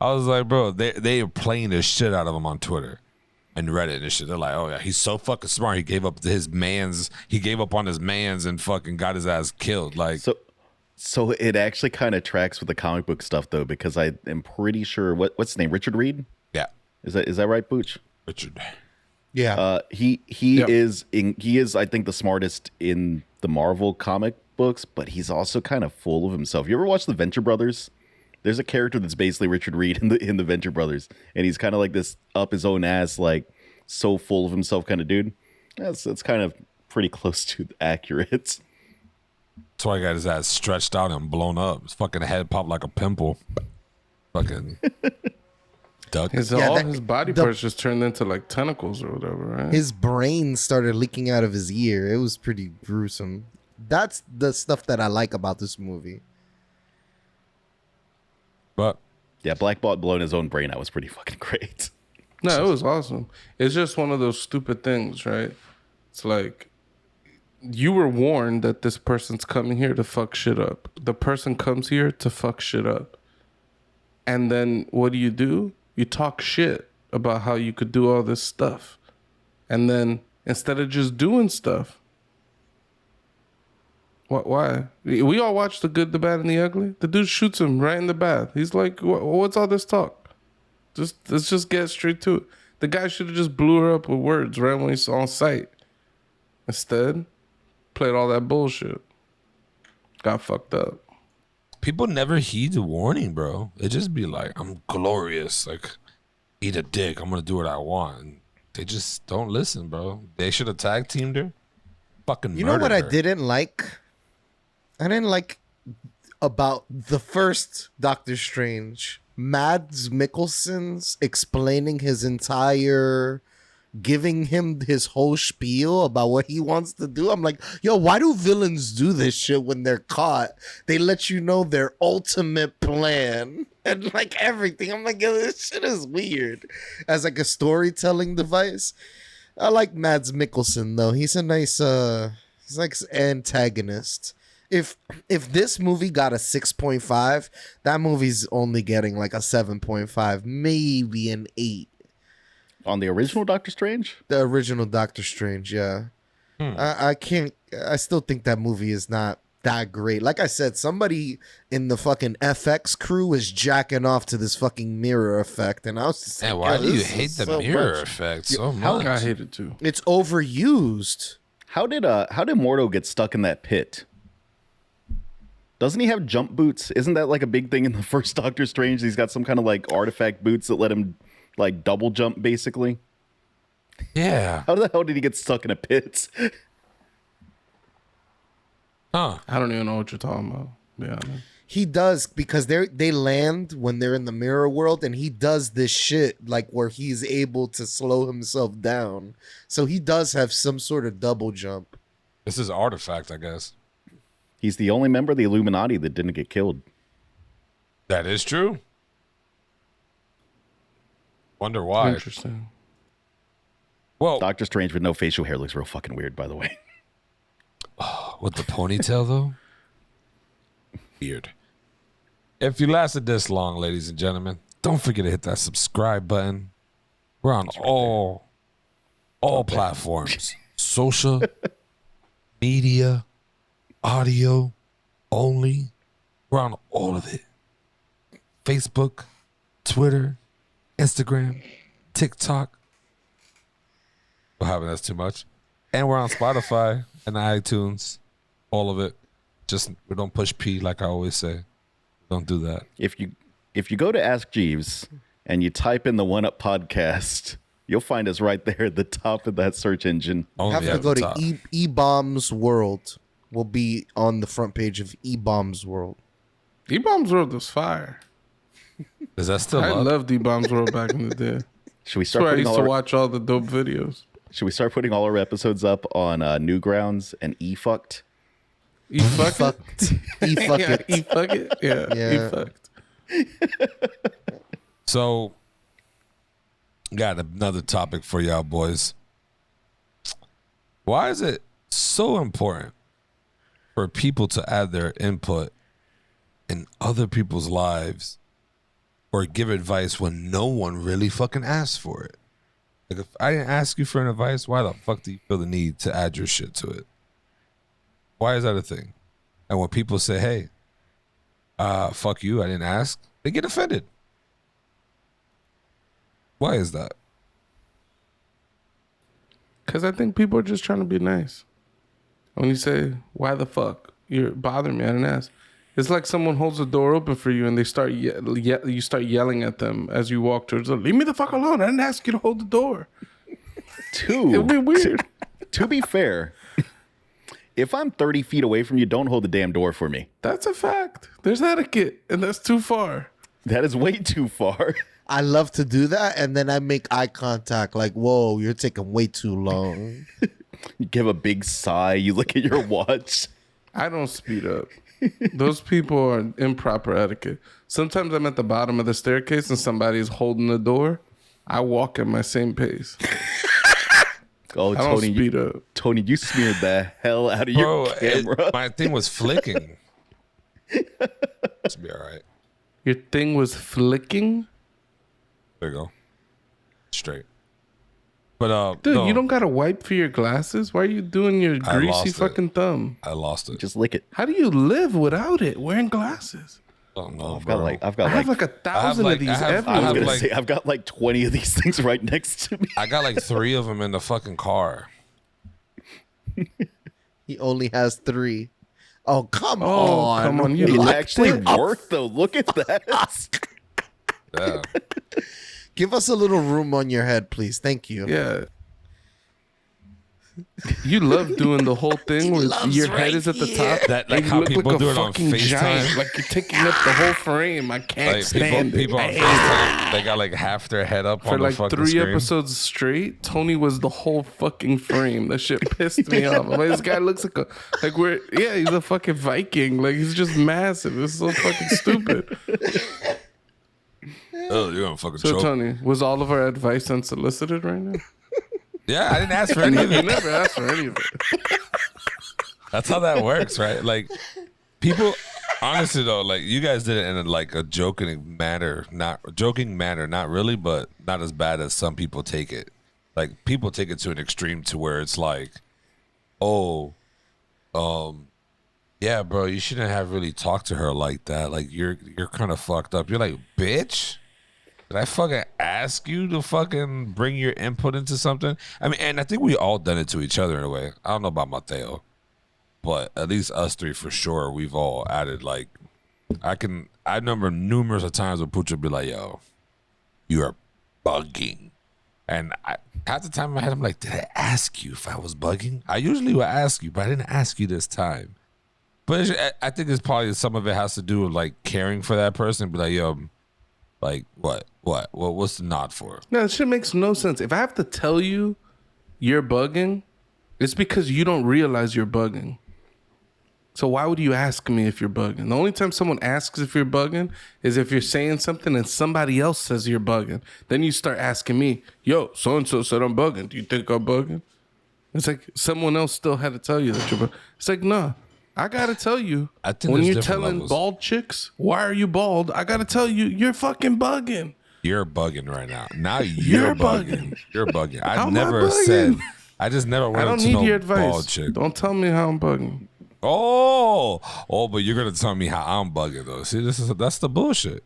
I was like, bro, they are playing the shit out of him on Twitter. and Reddit and shit. They're like, oh yeah, he's so fucking smart. He gave up on his mans and fucking got his ass killed. Like, so it actually kind of tracks with the comic book stuff though, because I am pretty sure what's his name, Richard Reed? yeah, Is that right, Booch? Richard. Yeah. He is I think the smartest in the Marvel comic books, but he's also kind of full of himself. You ever watch the Venture Brothers? There's a character that's basically Richard Reed in the Venture Brothers, and he's kind of like this up his own ass, like so full of himself kind of dude. That's kind of pretty close to accurate. That's why he got his ass stretched out and blown up. His fucking head popped like a pimple. Fucking duck. His body parts just turned into like tentacles or whatever, right? His brain started leaking out of his ear. It was pretty gruesome. That's the stuff that I like about this movie. But Yeah, Black Bot blowing his own brain out was pretty fucking great. No, it was awesome. It's just one of those stupid things, right? It's like you were warned that this person's coming here to fuck shit up. The person comes here to fuck shit up. And then what do? You talk shit about how you could do all this stuff. And then instead of just doing stuff, why? We all watched The Good, the Bad, and the Ugly. The dude shoots him right in the bath. He's like, what's all this talk? Let's just get straight to it. The guy should have just blew her up with words right when he's on sight. Instead, played all that bullshit. Got fucked up. people never heed the warning, bro. It just be like, I'm glorious. Like, eat a dick. I'm going to do what I want. And they just don't listen, bro. They should have tag teamed her. Fucking You know what murdered I her. didn't like? I didn't like about the first Doctor Strange. Mads Mikkelsen's explaining his entire, giving him his whole spiel about what he wants to do. I'm like, yo, why do villains do this shit when they're caught? They let you know their ultimate plan and like everything. I'm like, yo, this shit is weird. As like a storytelling device. I like Mads Mikkelsen though. He's a nice he's like antagonist. If this movie got a 6.5, that movie's only getting like a 7.5, maybe an 8. On the original Doctor Strange? The original Doctor Strange, yeah. I still think that movie is not that great. Like I said, somebody in the fucking FX crew is jacking off to this fucking mirror effect, and I was just Man, like, why yo, do you this hate is the so mirror much. effect so how- much? I hate it too. It's overused. How did Mordo get stuck in that pit? Doesn't he have jump boots? Isn't that like a big thing in the first Doctor Strange? He's got some kind of like artifact boots that let him like double jump basically. Yeah. How the hell did he get stuck in a pit? Huh. I don't even know what you're talking about. To be honest. He does, because they land when they're in the mirror world, and he does this shit like where he's able to slow himself down. So he does have some sort of double jump. This is artifact, I guess. He's the only member of the Illuminati that didn't get killed. That is true. Wonder why. Interesting. Well, Doctor Strange with no facial hair looks real fucking weird, by the way. with the ponytail, though? Weird. If you lasted this long, ladies and gentlemen, don't forget to hit that subscribe button. We're on all platforms. Social, media, audio only. We're on all of it. Facebook, Twitter, Instagram, TikTok. We're having that's too much. And we're on Spotify and iTunes. All of it. Just we don't push P like I always say. Don't do that. If you go to Ask Jeeves and you type in the One Up podcast, you'll find us right there at the top of that search engine. Only Have to at go the to top. E-Bombs World. Will be on the front page of E-Bombs World. D-Bombs World was fire. Is that still I up? loved D-Bombs World back in the day. Should we That's start where I putting used all to our, watch all the dope videos. should we start putting all our episodes up on Newgrounds and E-Fucked? E fuck it. Fucked. E-Fuck Yeah, it. E fuck it. Yeah. Yeah. E fucked. So, got another topic for y'all boys. Why is it so important for people to add their input in other people's lives or give advice when no one really fucking asks for it? Like if I didn't ask you for an advice, why the fuck do you feel the need to add your shit to it? Why is that a thing? And when people say, hey, fuck you, I didn't ask, they get offended. Why is that? Because I think people are just trying to be nice. When you say, why the fuck? You're bothering me, I didn't ask. It's like someone holds the door open for you and they start you start yelling at them as you walk towards them. Leave me the fuck alone. I didn't ask you to hold the door. It'd be weird. To be fair, if I'm 30 feet away from you, don't hold the damn door for me. That's a fact. There's etiquette, and that's too far. That is way too far. I love to do that, and then I make eye contact, like, "Whoa, you're taking way too long." You give a big sigh. You look at your watch. I don't speed up. Those people are improper etiquette. Sometimes I'm at the bottom of the staircase and somebody's holding the door. I walk at my same pace. Oh, I don't speed up. Tony, you smeared the hell out of your camera. My thing was flicking. It's be all right. Your thing was flicking? There you go. Straight. But dude, no, you don't gotta wipe for your glasses? Why are you doing your greasy fucking thumb? I lost it. Just lick it. How do you live without it wearing glasses? Oh no, I've bro. got I have like 1,000 of these I was everywhere. gonna say I've got like 20 of these things right next to me. I got like 3 of them in the fucking car. He only has 3. Oh, come on. Come on. You It looked actually it. worked though. Look at that. Yeah. Give us a little room on your head, please. Thank you. Yeah. You love doing the whole thing where your head is at the top. That like and you how look people like a do it on fucking FaceTime. giant, like you're taking up the whole frame. I can't Like stand people it. on FaceTime, they got like half their head up For on like the fucking 3 screen. episodes straight, Tony was the whole fucking frame. That shit pissed me off. I'm like, this guy looks like we're he's a fucking Viking. Like he's just massive. It's so fucking stupid. Oh, you're gonna fucking So choke. Tony, was all of our advice unsolicited right now? Yeah, I didn't ask for any of You it. never asked for any of it. That's how that works, right? Like people, honestly though, like you guys did it in like a joking manner, not really, but not as bad as some people take it. Like people take it to an extreme to where it's like, oh, yeah, bro, you shouldn't have really talked to her like that. Like you're kind of fucked up. You're like, bitch. Did I fucking ask you to fucking bring your input into something? I mean, and I think we all done it to each other in a way. I don't know about Mateo, but at least us 3 for sure, we've all added like, I remember numerous of times when Pucho be like, yo, you are bugging. And half the time in my head, I'm like, did I ask you if I was bugging? I usually would ask you, but I didn't ask you this time. But I think it's probably some of it has to do with like caring for that person. Be like, yo, like what's the nod for? No, this shit makes no sense. If I have to tell you you're bugging, it's because you don't realize you're bugging. So why would you ask me if you're bugging? The only time someone asks if you're bugging is if you're saying something and somebody else says you're bugging. Then you start asking me, yo, so-and-so said I'm bugging. Do you think I'm bugging? It's like someone else still had to tell you that you're bugging. It's like, nah. I gotta tell you, I think when there's you're different telling levels. bald chicks, why are you bald? I gotta tell you, you're fucking bugging. You're bugging right now. Now you're bugging. You're bugging. How I've am I never bugging? said. I just never I went up don't to need no your bald advice. chick. Don't tell me how I'm bugging. Oh, but you're gonna tell me how I'm bugging though. See, that's the bullshit.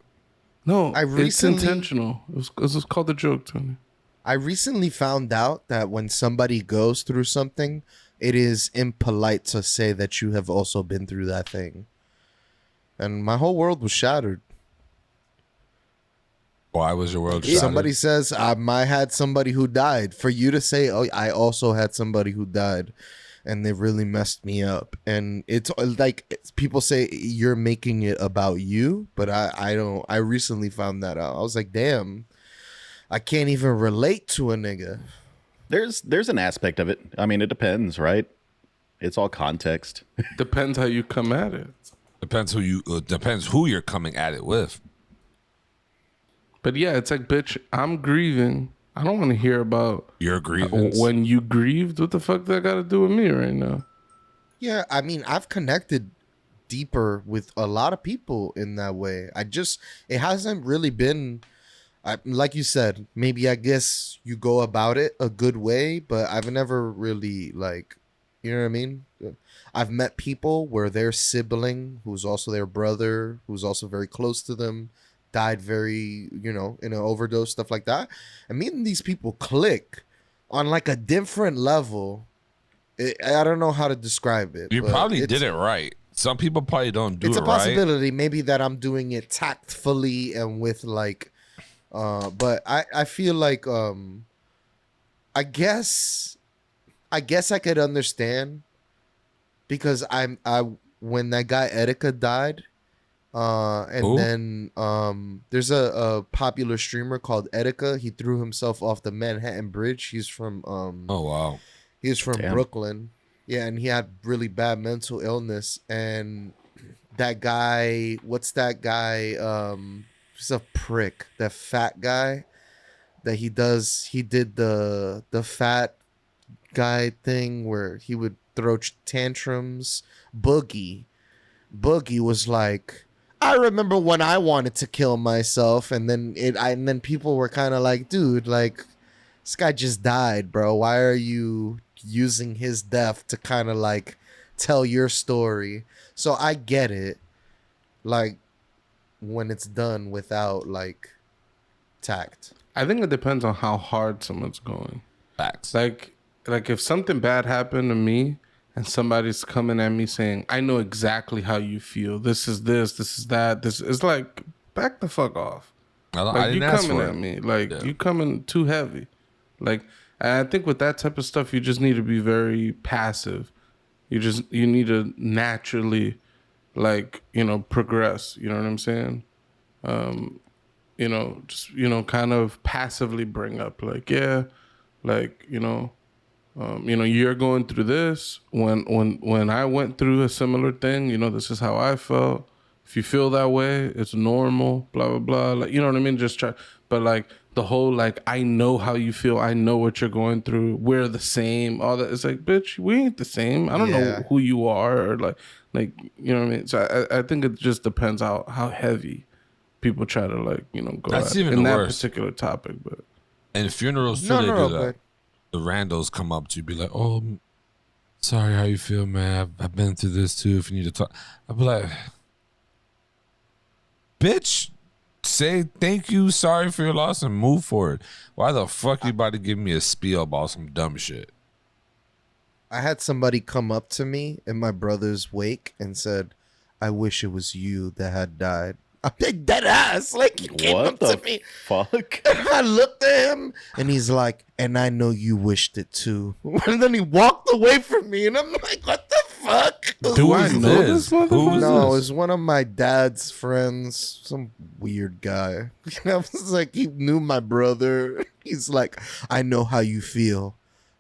No, I it's recently- intentional. It was called a joke, Tony. I recently found out that when somebody goes through something, it is impolite to say that you have also been through that thing. And my whole world was shattered. Why was your world shattered? Somebody says, I had somebody who died. For you to say, oh, I also had somebody who died, and they really messed me up. And it's like people say you're making it about you, but I don't. I recently found that out. I was like, damn, I can't even relate to a nigga. There's an aspect of it. I mean, it depends, right? It's all context. Depends how you come at it. Depends who you're coming at it with. But yeah, it's like, bitch, I'm grieving. I don't want to hear about Your grievance. when you grieved. What the fuck that got to do with me right now? Yeah, I mean, I've connected deeper with a lot of people in that way. It hasn't really been like you said, maybe I guess you go about it a good way, but I've never really like, you know what I mean? I've met people where their sibling, who's also their brother, who's also very close to them, died very, in an overdose, stuff like that. And meeting these people click on like a different level. I don't know how to describe it. You but probably did it right. Some people probably don't do it it's a right. possibility, maybe that I'm doing it tactfully and with like, but I feel like I guess I could understand because I when that guy Etika died, and Who? then there's a popular streamer called Etika. He threw himself off the Manhattan Bridge. He's from Oh wow. He's from Damn. Brooklyn. Yeah, and he had really bad mental illness. And that guy, what's that guy? He's a prick. That fat guy that he did the fat guy thing where he would throw tantrums. Boogie was like, I remember when I wanted to kill myself, and then people were kind of like, dude, like this guy just died, bro. Why are you using his death to kind of like tell your story? So I get it, like when it's done without like tact. I think it depends on how hard someone's going. Facts. Like if something bad happened to me and somebody's coming at me saying, I know exactly how you feel. This is that. This is like, back the fuck off. I Like, you didn't ask coming for at it. me. Like, Yeah. you coming too heavy. Like, and I think with that type of stuff, you just need to be very passive. You need to naturally, like, progress. You know what I'm saying? Just, kind of passively bring up, like, yeah, like, you're going through this. When I went through a similar thing, this is how I felt. If you feel that way, it's normal, blah, blah, blah. Like, you know what I mean? Just try. But like the whole, like, I know how you feel. I know what you're going through. We're the same. All that. It's like, bitch, we ain't the same. I don't know who you are, or like, you know what I mean? So I think it just depends how heavy people try to, like, go That's at even in the that worst. particular topic. But And funerals too, they do that. The randos come up to you, be like, "Oh, sorry, how you feel, man? I've been through this too. If you need to talk," I'll be like, "Bitch, say thank you, sorry for your loss, and move forward. Why the fuck you about to give me a spiel about some dumb shit?" I had somebody come up to me in my brother's wake and said, I wish it was you that had died. I'm like, dead ass. Like, he came up to me. Fuck? I looked at him and he's like, and I know you wished it too. And then he walked away from me and I'm like, what the fuck? Do I know this motherfucker? Who was No, it this? was one of my dad's friends, some weird guy. I was like, he knew my brother. He's like, I know how you feel.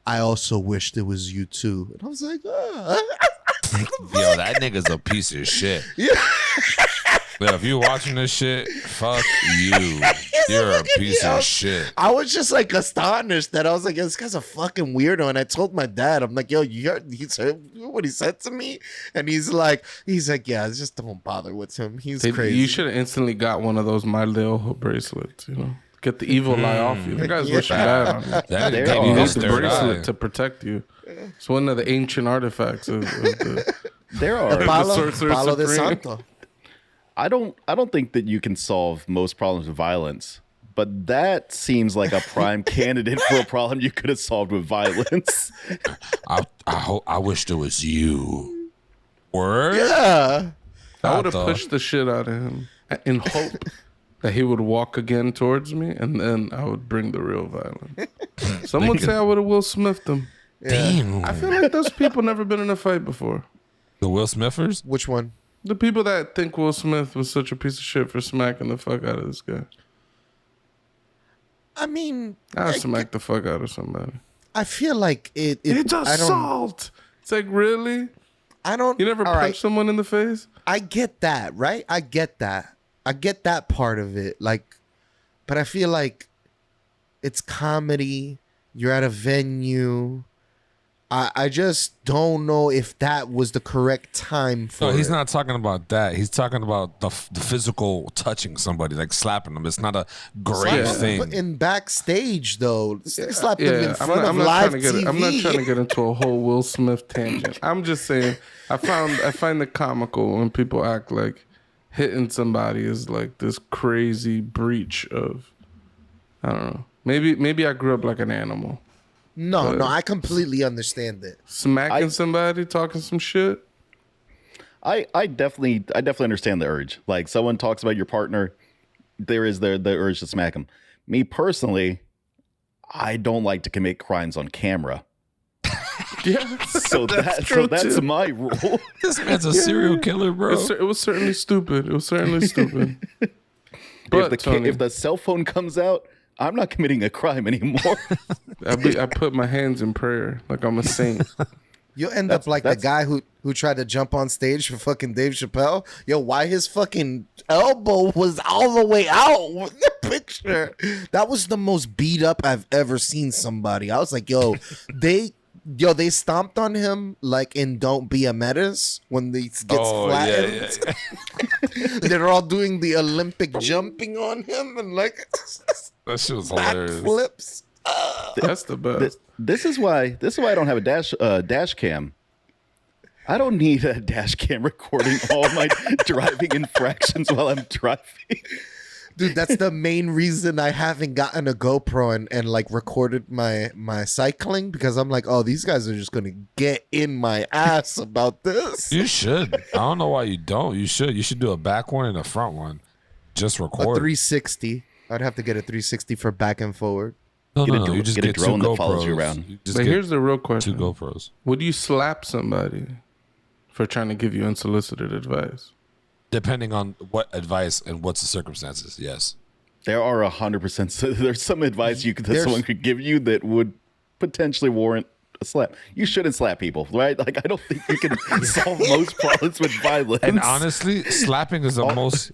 I also wished it was you too. And I was like, Yo, that nigga's a piece of shit. Yeah. Yo, if you're watching this shit, fuck you. You're a piece of shit. I was just like astonished that I was like, this guy's a fucking weirdo. And I told my dad, I'm like, yo, you heard what he said to me? And he's like, yeah, just don't bother with him. He's crazy. You should have instantly got one of those My Lil bracelets, Get the evil eye off you. The guy's wishing bad on you. That nigga There gave are. you You need his the third bracelet eye. to protect you. It's one of the ancient artifacts of the There are. Sorcerer Palo de Supreme. Santo. I don't think that you can solve most problems with violence, but that seems like a prime candidate for a problem you could have solved with violence. I wished it was you. Word? Yeah. I would have thought- pushed the shit out of him in hope that he would walk again towards me, and then I would bring the real violence. Some would say I would have Will Smithed him. Damn. I feel like those people never been in a fight before. The Will Smithers? Which one? The people that think Will Smith was such a piece of shit for smacking the fuck out of this guy. I mean, I'll smack the fuck out of somebody. I feel like it It's I don't. assault. It's like, really? I don't. You never all punched right, someone in the face? I get that, right? I get that part of it. Like, but I feel like it's comedy. You're at a venue. I just don't know if that was the correct time for No, he's it. not talking about that. He's talking about the physical touching somebody, like slapping them. It's not a great Slap thing. him in backstage though. This nigga slapped him in I'm front not, of I'm not live trying to TV. get. I'm not trying to get into a whole Will Smith tangent. I'm just saying. I find it comical when people act like hitting somebody is like this crazy breach of. I don't know. Maybe I grew up like an animal. No, I completely understand it. Smacking somebody, talking some shit. I definitely understand the urge. Like someone talks about your partner, there is the urge to smack him. Me personally, I don't like to commit crimes on camera. Yeah, So that's my rule. This man's a serial killer, bro. it was certainly stupid. But if the cell phone comes out, I'm not committing a crime anymore. I put my hands in prayer like I'm a saint. You'll end up like the guy who tried to jump on stage for fucking Dave Chappelle. Yo, why his fucking elbow was all the way out in the picture? That was the most beat up I've ever seen somebody. I was like, they stomped on him like in Don't Be a Menace when he gets flattened. Yeah. They're all doing the Olympic jumping on him and like That shit was hilarious. flips. That's the best. This is why I don't have a dash cam. I don't need a dash cam recording all my driving infractions while I'm driving. Dude, that's the main reason I haven't gotten a GoPro and like recorded my cycling, because I'm like, oh, these guys are just gonna get in my ass about this. You should. I don't know why you don't. You should. You should do a back one and a front one. Just A record. 360. I'd have to get a 360 for back and forward. No, Get a no, dr- you just get a get drone two that follows GoPros. you around. just But get here's the real question: two GoPros. would you slap somebody for trying to give you unsolicited advice? Depending on what advice and what's the circumstances. Yes. There are 100%. There's some advice someone could give you that would potentially warrant a slap. You shouldn't slap people, right? Like I don't think you can solve most problems with violence. And honestly, slapping is the most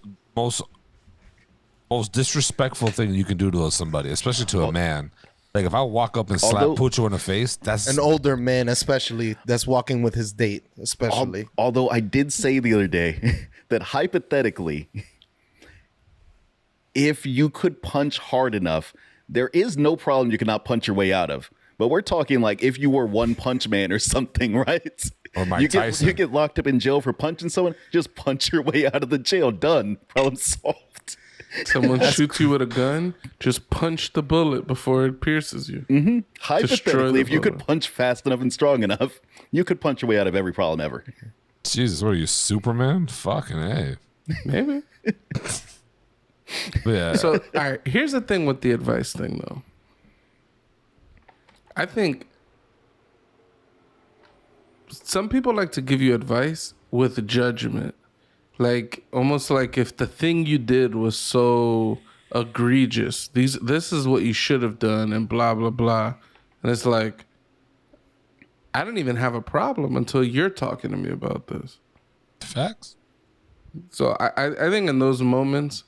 disrespectful thing you can do to somebody, especially to a man. Like if I walk up and slap Pucho in the face, that's An older man, especially, that's walking with his date, especially. Although I did say the other day that hypothetically, if you could punch hard enough, there is no problem you cannot punch your way out of. But we're talking like if you were One Punch Man or something, right? Or Mike Tyson. You get locked up in jail for punching someone, just punch your way out of the jail. Done. Problem solved. Someone shoots you with a gun, just punch the bullet before it pierces you. Mm-hmm. Destroy Hypothetically, the if you could bullet. punch fast enough and strong enough, you could punch your way out of every problem ever. Jesus, what are you, Superman? Fucking A. Maybe. Yeah. So, all right, here's the thing with the advice thing, though. I think some people like to give you advice with judgment. Like, almost like if the thing you did was so egregious, this is what you should have done, and blah, blah, blah. And it's like, I don't even have a problem until you're talking to me about this. Facts. So I think in those moments,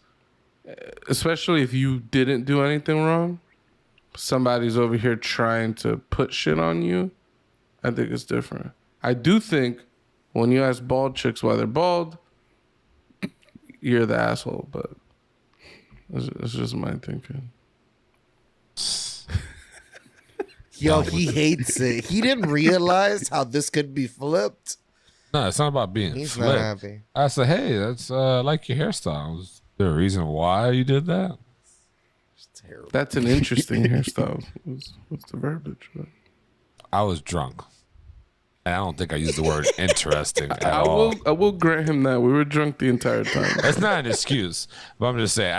especially if you didn't do anything wrong, somebody's over here trying to put shit on you, I think it's different. I do think when you ask bald chicks why they're bald, you're the asshole, but it's just my thinking. Yo, he hates it. He didn't realize how this could be flipped. No, it's not about being He's flipped. not happy. I said, hey, that's like your hairstyle. Is there a reason why you did that? It's terrible. That's an interesting hairstyle. What's the verbiage? I was drunk. And I don't think I used the word interesting at all. I will grant him that. We were drunk the entire time. That's not an excuse, but I'm just saying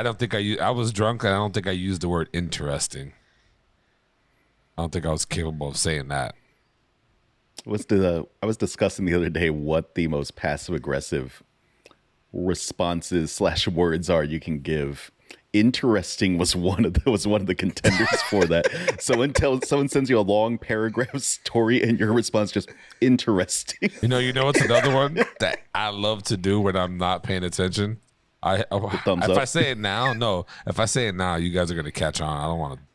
I was drunk and I don't think I used the word interesting. I don't think I was capable of saying that. I was discussing the other day what the most passive aggressive responses / words are you can give. Interesting was one of the contenders for that. Someone sends you a long paragraph story and your response just interesting. You know what's another one that I love to do when I'm not paying attention? If I say it now, you guys are gonna catch on. I don't want to.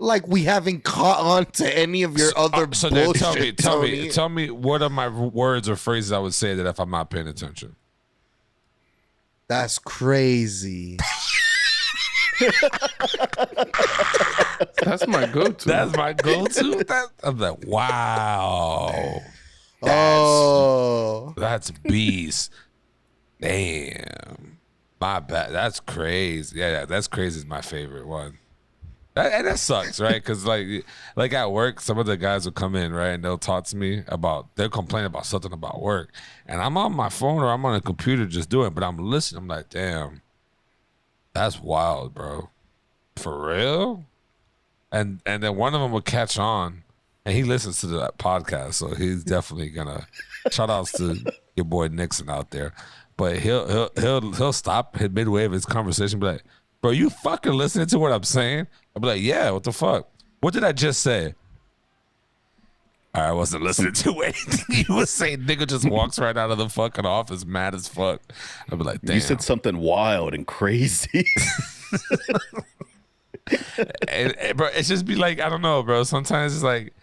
like we haven't caught on to any of your other So then bullshit. tell me what are my words or phrases I would say that if I'm not paying attention. That's crazy. That's my go-to. That's my go-to. I'm like, wow. Oh, That's beast. Damn. My bad. That's crazy. Yeah, that's crazy is my favorite one. And that sucks, right? Because like at work, some of the guys will come in, right, and they'll talk to me they'll complain about something about work, and I'm on my phone or I'm on a computer just doing it, but I'm listening. I'm like, damn, that's wild, bro. For real? And then one of them will catch on, and he listens to that podcast, so he's definitely gonna shout outs to your boy Nixon out there. But he'll stop midway of his conversation, and be like, bro, you fucking listening to what I'm saying? I'll be like, yeah, what the fuck? What did I just say? I wasn't listening to anything you was saying. Nigga just walks right out of the fucking office mad as fuck. I'll be like, damn. You said something wild and crazy. and, bro, it's just be like, I don't know, bro. Sometimes it's like,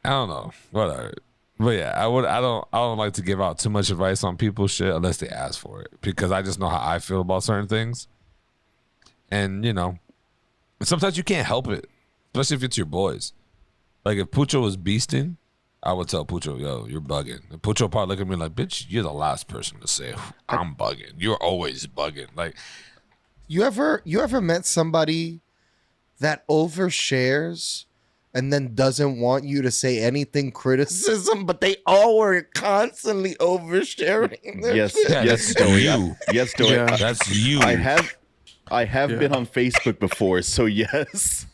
I don't know. Whatever. But yeah, I don't like to give out too much advice on people's shit unless they ask for it. Because I just know how I feel about certain things. And, you know, sometimes you can't help it, especially if it's your boys. Like, if Pucho was beasting, I would tell Pucho, yo, you're bugging. And Pucho would probably look at me like, bitch, you're the last person to say I'm bugging. You're always bugging. Like, you ever met somebody that overshares and then doesn't want you to say anything criticism, but they all were constantly oversharing? Yes, yeah, yes, that's Joey. you. Yes, Joey. Yeah. That's you. I have been on Facebook before, so yes.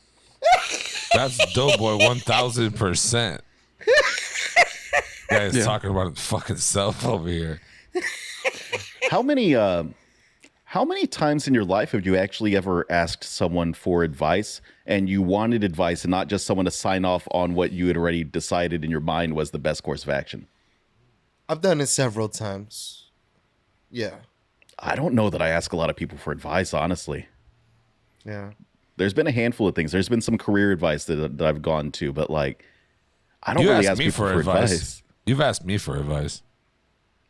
That's Doughboy 1000%. Guy's talking about his fucking self over here. How many times in your life have you actually ever asked someone for advice and you wanted advice and not just someone to sign off on what you had already decided in your mind was the best course of action? I've done it several times. Yeah. I don't know that I ask a lot of people for advice, honestly. Yeah. There's been a handful of things. There's been some career advice that I've gone to, but like, I don't You really asked ask me people for advice. You've asked me for advice.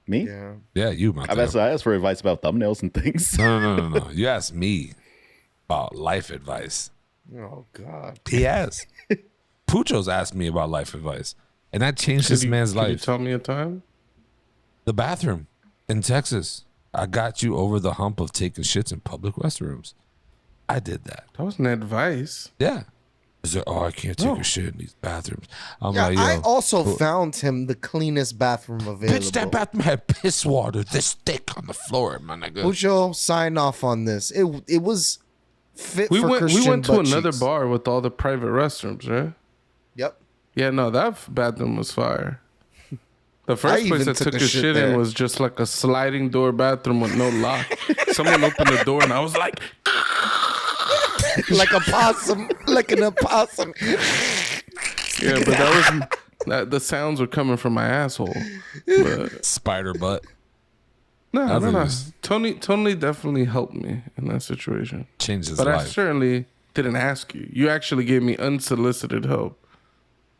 Me? Yeah. Yeah, you, my I asked for advice about thumbnails and things. No. You asked me about life advice. Oh God. He has. Pucho's asked me about life advice, and that changed this man's Can you life. tell me a time? The bathroom in Texas. I got you over the hump of taking shits in public restrooms. I did that. That wasn't advice. Yeah. Is there, I can't take a shit in these bathrooms. I'm Yeah, like, yo, I also found him the cleanest bathroom available. bitch, that bathroom had piss water this thick on the floor, my nigga. Pujo, sign off on this. It was fit We for went Christian to butt another cheeks. bar with all the private restrooms, right? Yep. Yeah, no, that bathroom was fire. The I first place even I took took a a shit shit in there. was just like a sliding door bathroom with no lock. Someone opened the door and I was like, Like a possum. Like an opossum. yeah, but the sounds were coming from my asshole. But Spider butt. no. was- Tony definitely helped me in that situation. Changed his But I life. certainly didn't ask you. You actually gave me unsolicited help.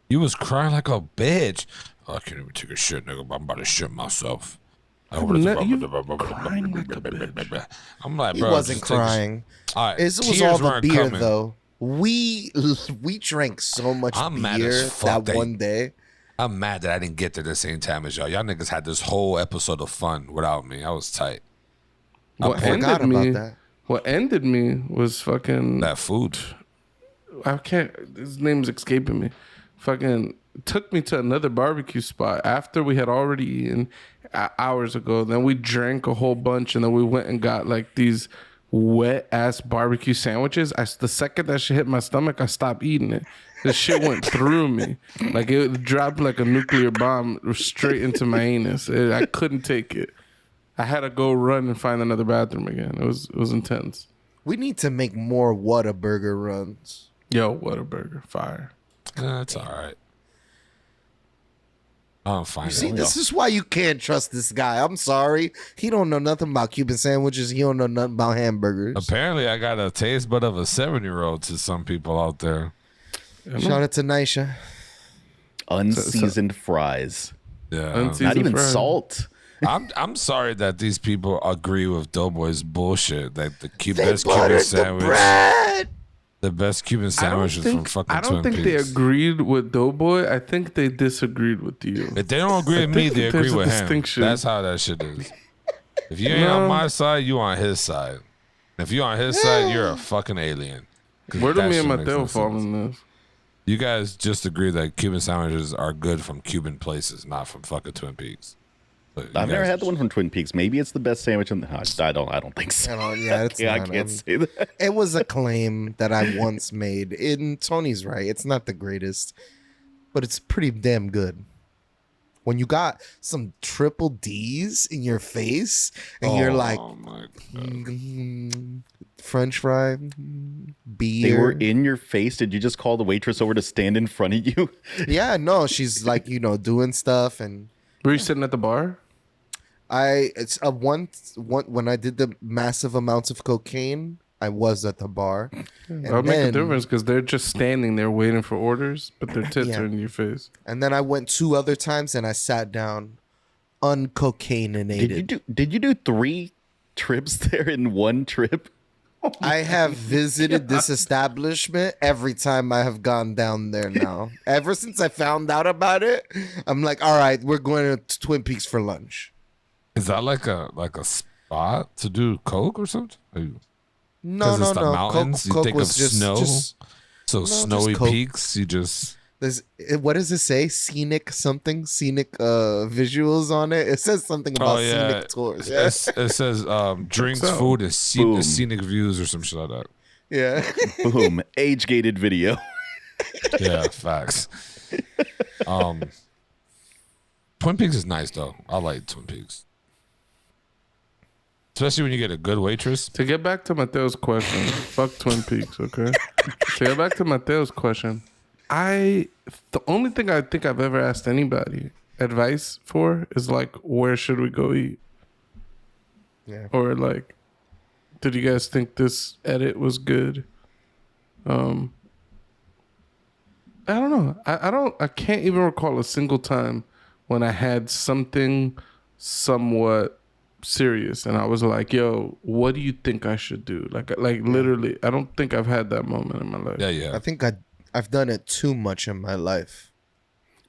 You was crying like a bitch. Oh, I can't even take a shit, nigga. I'm about to shit myself. You crying like a bitch. I'm like, He bro, wasn't just take a crying. All right, It was tears all the weren't beer, coming. though. We drank so much I'm mad beer as fuck that one day. I'm mad that I didn't get there the same time as y'all. Y'all niggas had this whole episode of fun without me. I was tight. What forgot ended me? about that. What ended me was fucking. That food. I can't. His name's escaping me. Fucking took me to another barbecue spot after we had already eaten hours ago. Then we drank a whole bunch, and then we went and got like these wet ass barbecue sandwiches. The second that shit hit my stomach, I stopped eating it. The shit went through me, like it dropped like a nuclear bomb straight into my anus. I couldn't take it. I had to go run and find another bathroom again. It was intense. We need to make more Whataburger runs. Yo, what a burger! Fire. That's all right. I'm fine. See, this is why you can't trust this guy. I'm sorry. He don't know nothing about Cuban sandwiches. He don't know nothing about hamburgers. Apparently, I got a taste bud of a 7-year-old to some people out there. Shout out to Nisha. Unseasoned fries. Yeah. Unseasoned Not even fries. salt. I'm sorry that these people agree with Doughboy's bullshit. That the They best Cuban buttered the sandwich, bread. the best Cuban sandwich is from fucking I don't Twin think they Peaks. agreed with Doughboy. I think they disagreed with you. If they don't agree with me, think they there's agree a with him. distinction. That's how that shit is. If you ain't on my side, you on his side. If you on his side, you're a fucking alien. 'Cause Where do that me and shit makes Mateo no fall sense. in this? You guys just agree that Cuban sandwiches are good from Cuban places, not from fucking Twin Peaks. But you I've never guys- had the one from Twin Peaks. Maybe it's the best sandwich in the house. I don't think so. Yeah, it's I not. can't say that. It was a claim that I once made. And Tony's right. It's not the greatest, but it's pretty damn good. When you got some triple D's in your face and you're like, Oh my God. French fry, beer. They were in your face. Did you just call the waitress over to stand in front of you? Yeah, no, she's like, doing stuff. And Were you sitting at the bar? it's a one when I did the massive amounts of cocaine, I was at the bar. And That would make a then- difference because they're just standing there waiting for orders, but their tits Yeah. are in your face. And then I went 2 other times and I sat down uncocainated. Did you do 3 trips there in one trip? I have visited this establishment every time I have gone down there now. Ever since I found out about it, I'm like, all right, we're going to Twin Peaks for lunch. Is that like a spot to do coke or something? No, 'Cause no, it's the no. mountains, you Coke think was of just, snow? just So just snowy coke. peaks, you just what does it say? Scenic visuals on it. It says something about scenic tours. Yeah. It says drinks, So, food, and boom. scenic views or some shit like that. Yeah. Boom. Age-gated video. Yeah, facts. Twin Peaks is nice though. I like Twin Peaks, especially when you get a good waitress. To get back to Mateo's question, fuck Twin Peaks, okay? To get back to Mateo's question, the only thing I think I've ever asked anybody advice for is like, where should we go eat? Yeah. Or like, did you guys think this edit was good? I don't know. I can't even recall a single time when I had something somewhat serious and I was like, yo, what do you think I should do? Like literally, I don't think I've had that moment in my life. Yeah. I think I've done it too much in my life.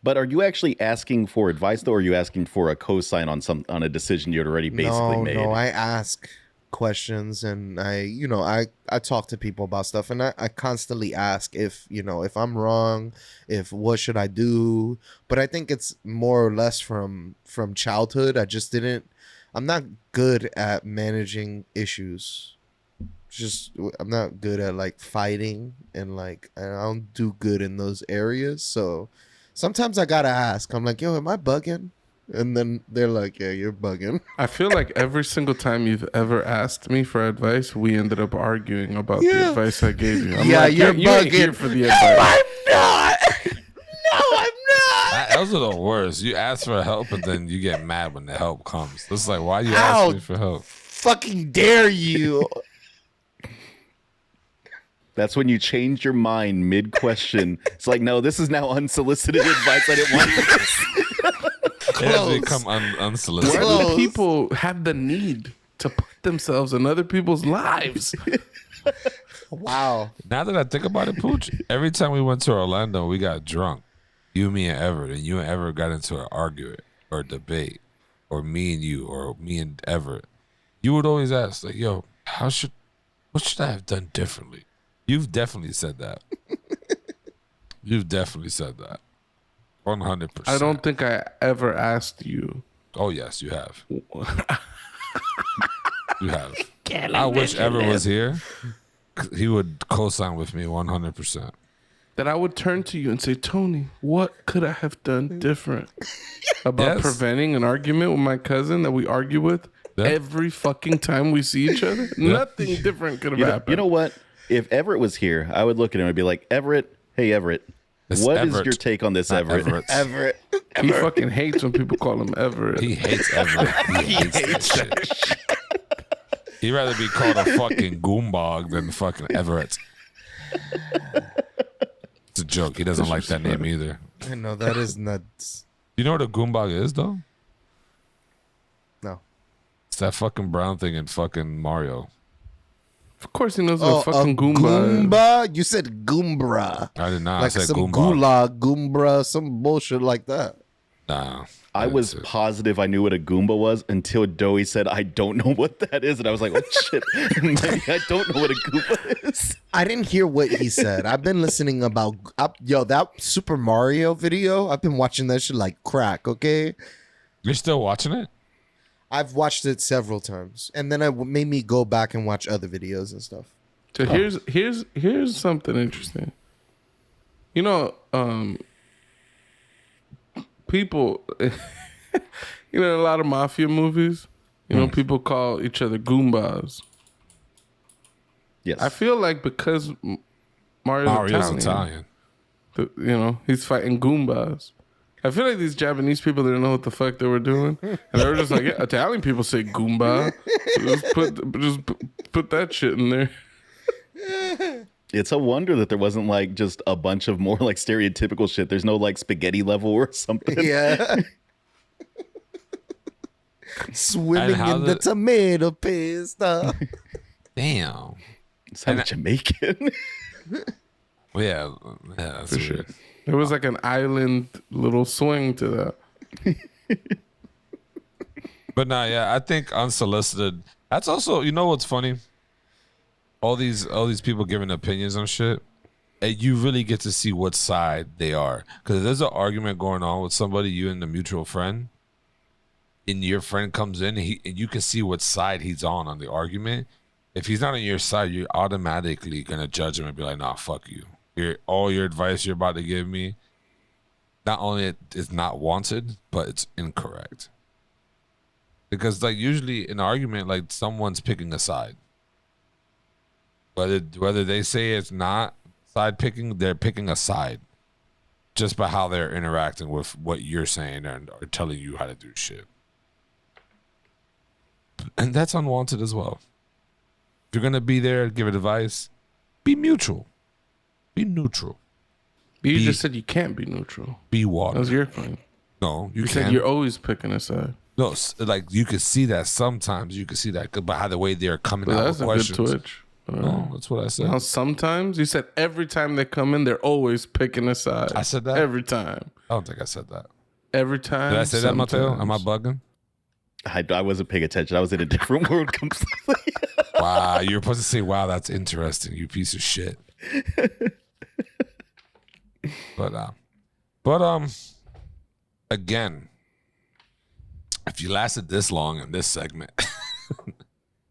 But are you actually asking for advice, though, or are you asking for a cosign on a decision you had already basically made? No, I ask questions and I talk to people about stuff and I constantly ask if I'm wrong, if what should I do. But I think it's more or less from childhood. I'm not good at managing issues. I'm not good at like fighting and like I don't do good in those areas. So sometimes I gotta ask. I'm like, yo, am I bugging? And then they're like, yeah, you're bugging. I feel like every single time you've ever asked me for advice, we ended up arguing about the advice I gave you. I'm Yeah, like, you're you ain't here bugging. for the advice. I'm not. No, I'm not. Those are the worst. You ask for help and then you get mad when the help comes. It's like, why you How ask me for help? fucking dare you? That's when you change your mind mid-question. It's like, no, this is now unsolicited advice. I didn't want this. It has Close. become Why unsolicited. Close. do people have the need to put themselves in other people's lives? Wow. Now that I think about it, Pooch, every time we went to Orlando, we got drunk. You, me, and Everett, and you and Everett got into an argument or a debate, or me and you, or me and Everett. You would always ask, like, yo, what should I have done differently? You've definitely said that. You've definitely said that. 100%. I don't think I ever asked you. Oh, yes, you have. You have. I wish Everett was here. He would co-sign with me 100%. That I would turn to you and say, Tony, what could I have done different about Yes. preventing an argument with my cousin that we argue with every fucking time we see each other? Nothing different could have happened. You know what? If Everett was here, I would look at him and be like, Everett, hey, Everett, What is your take on this, Everett? Everett. He fucking hates when people call him Everett. He hates Everett. He hates that shit. He'd rather be called a fucking goombog than fucking Everett. It's a joke. He doesn't like that name either. I know, that is nuts. You know what a goombog is, though? No. It's that fucking brown thing in fucking Mario. Of course he knows what a fucking Goomba is. Goomba? You said Goombra. I did not. Like I said some goombog. gulag, Goombra, some bullshit like that. Nah. I was positive I knew what a Goomba was until Doey said, I don't know what that is. And I was like, oh, shit. Maybe I don't know what a Goomba is. I didn't hear what he said. I've been listening about... that Super Mario video, I've been watching that shit like crack, okay? You're still watching it? I've watched it several times. And then it made me go back and watch other videos and stuff. So here's something interesting. You know, people, you know, in a lot of mafia movies, you know, people call each other Goombas. Yes. I feel like because Mario's Italian. You know, he's fighting Goombas. I feel like these Japanese people didn't know what the fuck they were doing, and they were just like, yeah, Italian people say Goomba. Just put that shit in there. It's a wonder that there wasn't like just a bunch of more like stereotypical shit. There's no like spaghetti level or something. Yeah. Swimming in the tomato pasta. Damn. Sounds Jamaican. Yeah, that's For weird. sure. There was like an island little swing to that. But nah, yeah, I think Unsolicited. That's also, you know what's funny? All these people giving opinions on shit, and you really get to see what side they are. Because there's an argument going on with somebody, you and the mutual friend, and your friend comes in, and you can see what side he's on the argument. If he's not on your side, you're automatically gonna judge him and be like, "Nah, fuck you. All your advice you're about to give me, not only is not wanted, but it's incorrect." Because like usually in an argument, like someone's picking a side. Whether they say it's not side picking, they're picking a side just by how they're interacting with what you're saying and or telling you how to do shit. And that's unwanted as well. If you're gonna be there, give advice, be mutual. Be neutral. You just said you can't be neutral. Be water. That was your point. No, You said you're always picking a side. No, like you could see that sometimes. You could see that by how the way they're coming But out that's with a questions. good twitch. No, that's what I said. Now, sometimes you said every time they come in, they're always picking a side. I said that? every time. I don't think I said that. Every time. Did I say that, Mateo? sometimes. Am I bugging? I wasn't paying attention. I was in a different world completely. Wow, you're supposed to say, "Wow, that's interesting." You piece of shit. But again, if you lasted this long in this segment,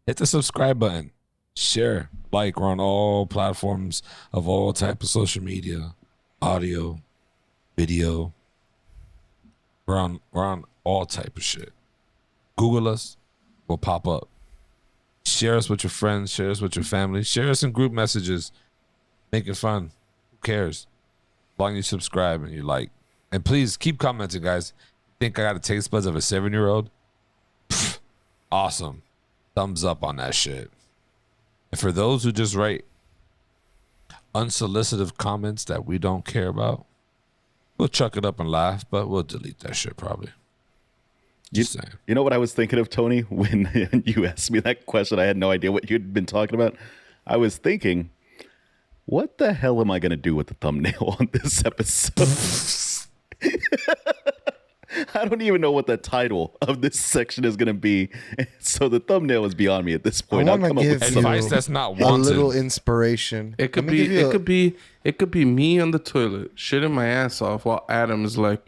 hit the subscribe button, share, like. We're on all platforms of all type of social media, audio, video. We're on all type of shit. Google us, we'll pop up. Share us with your friends, share us with your family, share us in group messages. Make it fun. Who cares? As long as you subscribe and you like. And please keep commenting, guys. Think I got the taste buds of a 7-year-old? Awesome. Thumbs up on that shit. And for those who just write unsolicited comments that we don't care about, we'll chuck it up and laugh, but we'll delete that shit probably. Just saying. You know what I was thinking of, Tony, when you asked me that question? I had no idea what you'd been talking about. I was thinking, what the hell am I going to do with the thumbnail on this episode? I don't even know what the title of this section is going to be. So the thumbnail is beyond me at this point. I want to give Advice that's not a wanted. little inspiration. It could be me on the toilet shitting my ass off while Adam is like,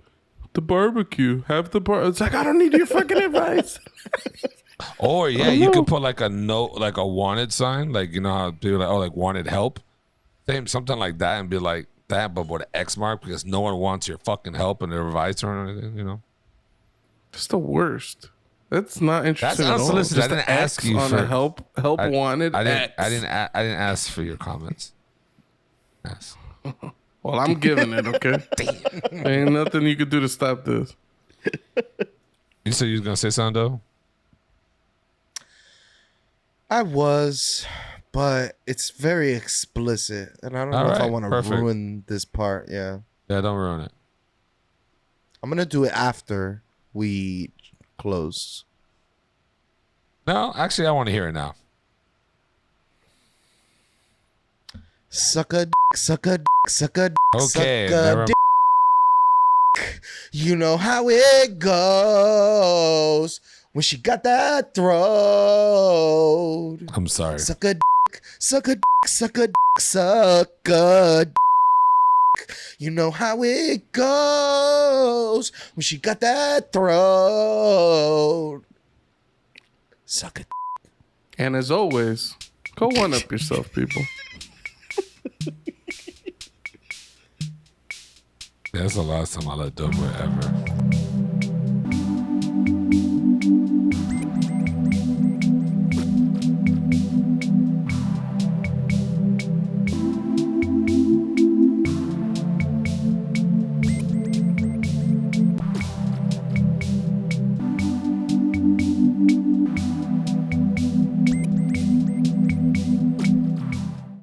the barbecue, have the bar. It's like, I don't need your fucking advice. Or yeah, you could put like a note, like a wanted sign, like you know how people are like, oh, like wanted help, something like that, and be like that, but with an X mark because no one wants your fucking help and their advice or anything, you know. It's the worst. That's not interesting. That's unsolicited. At all. I didn't ask you on for a help wanted. I didn't X. ask for your comments. Yes. Well, I'm giving it, okay? Ain't nothing you could do to stop this. You said you was gonna say something though? I was, but it's very explicit, and I don't All know if I right, want to perfect. ruin this part. Yeah, Yeah, don't ruin it. I'm gonna do it after we close. No, actually, I want to hear it now. Suck a dick, suck a dick, suck a dick, Okay, suck a never dick. You know how it goes when she got that throat. I'm sorry. Suck a dick, suck a dick, suck a dick, suck a dick. You know how it goes when she got that throat. Suck a dick. And as always, go one up yourself, people. That's the last time I let dope ever.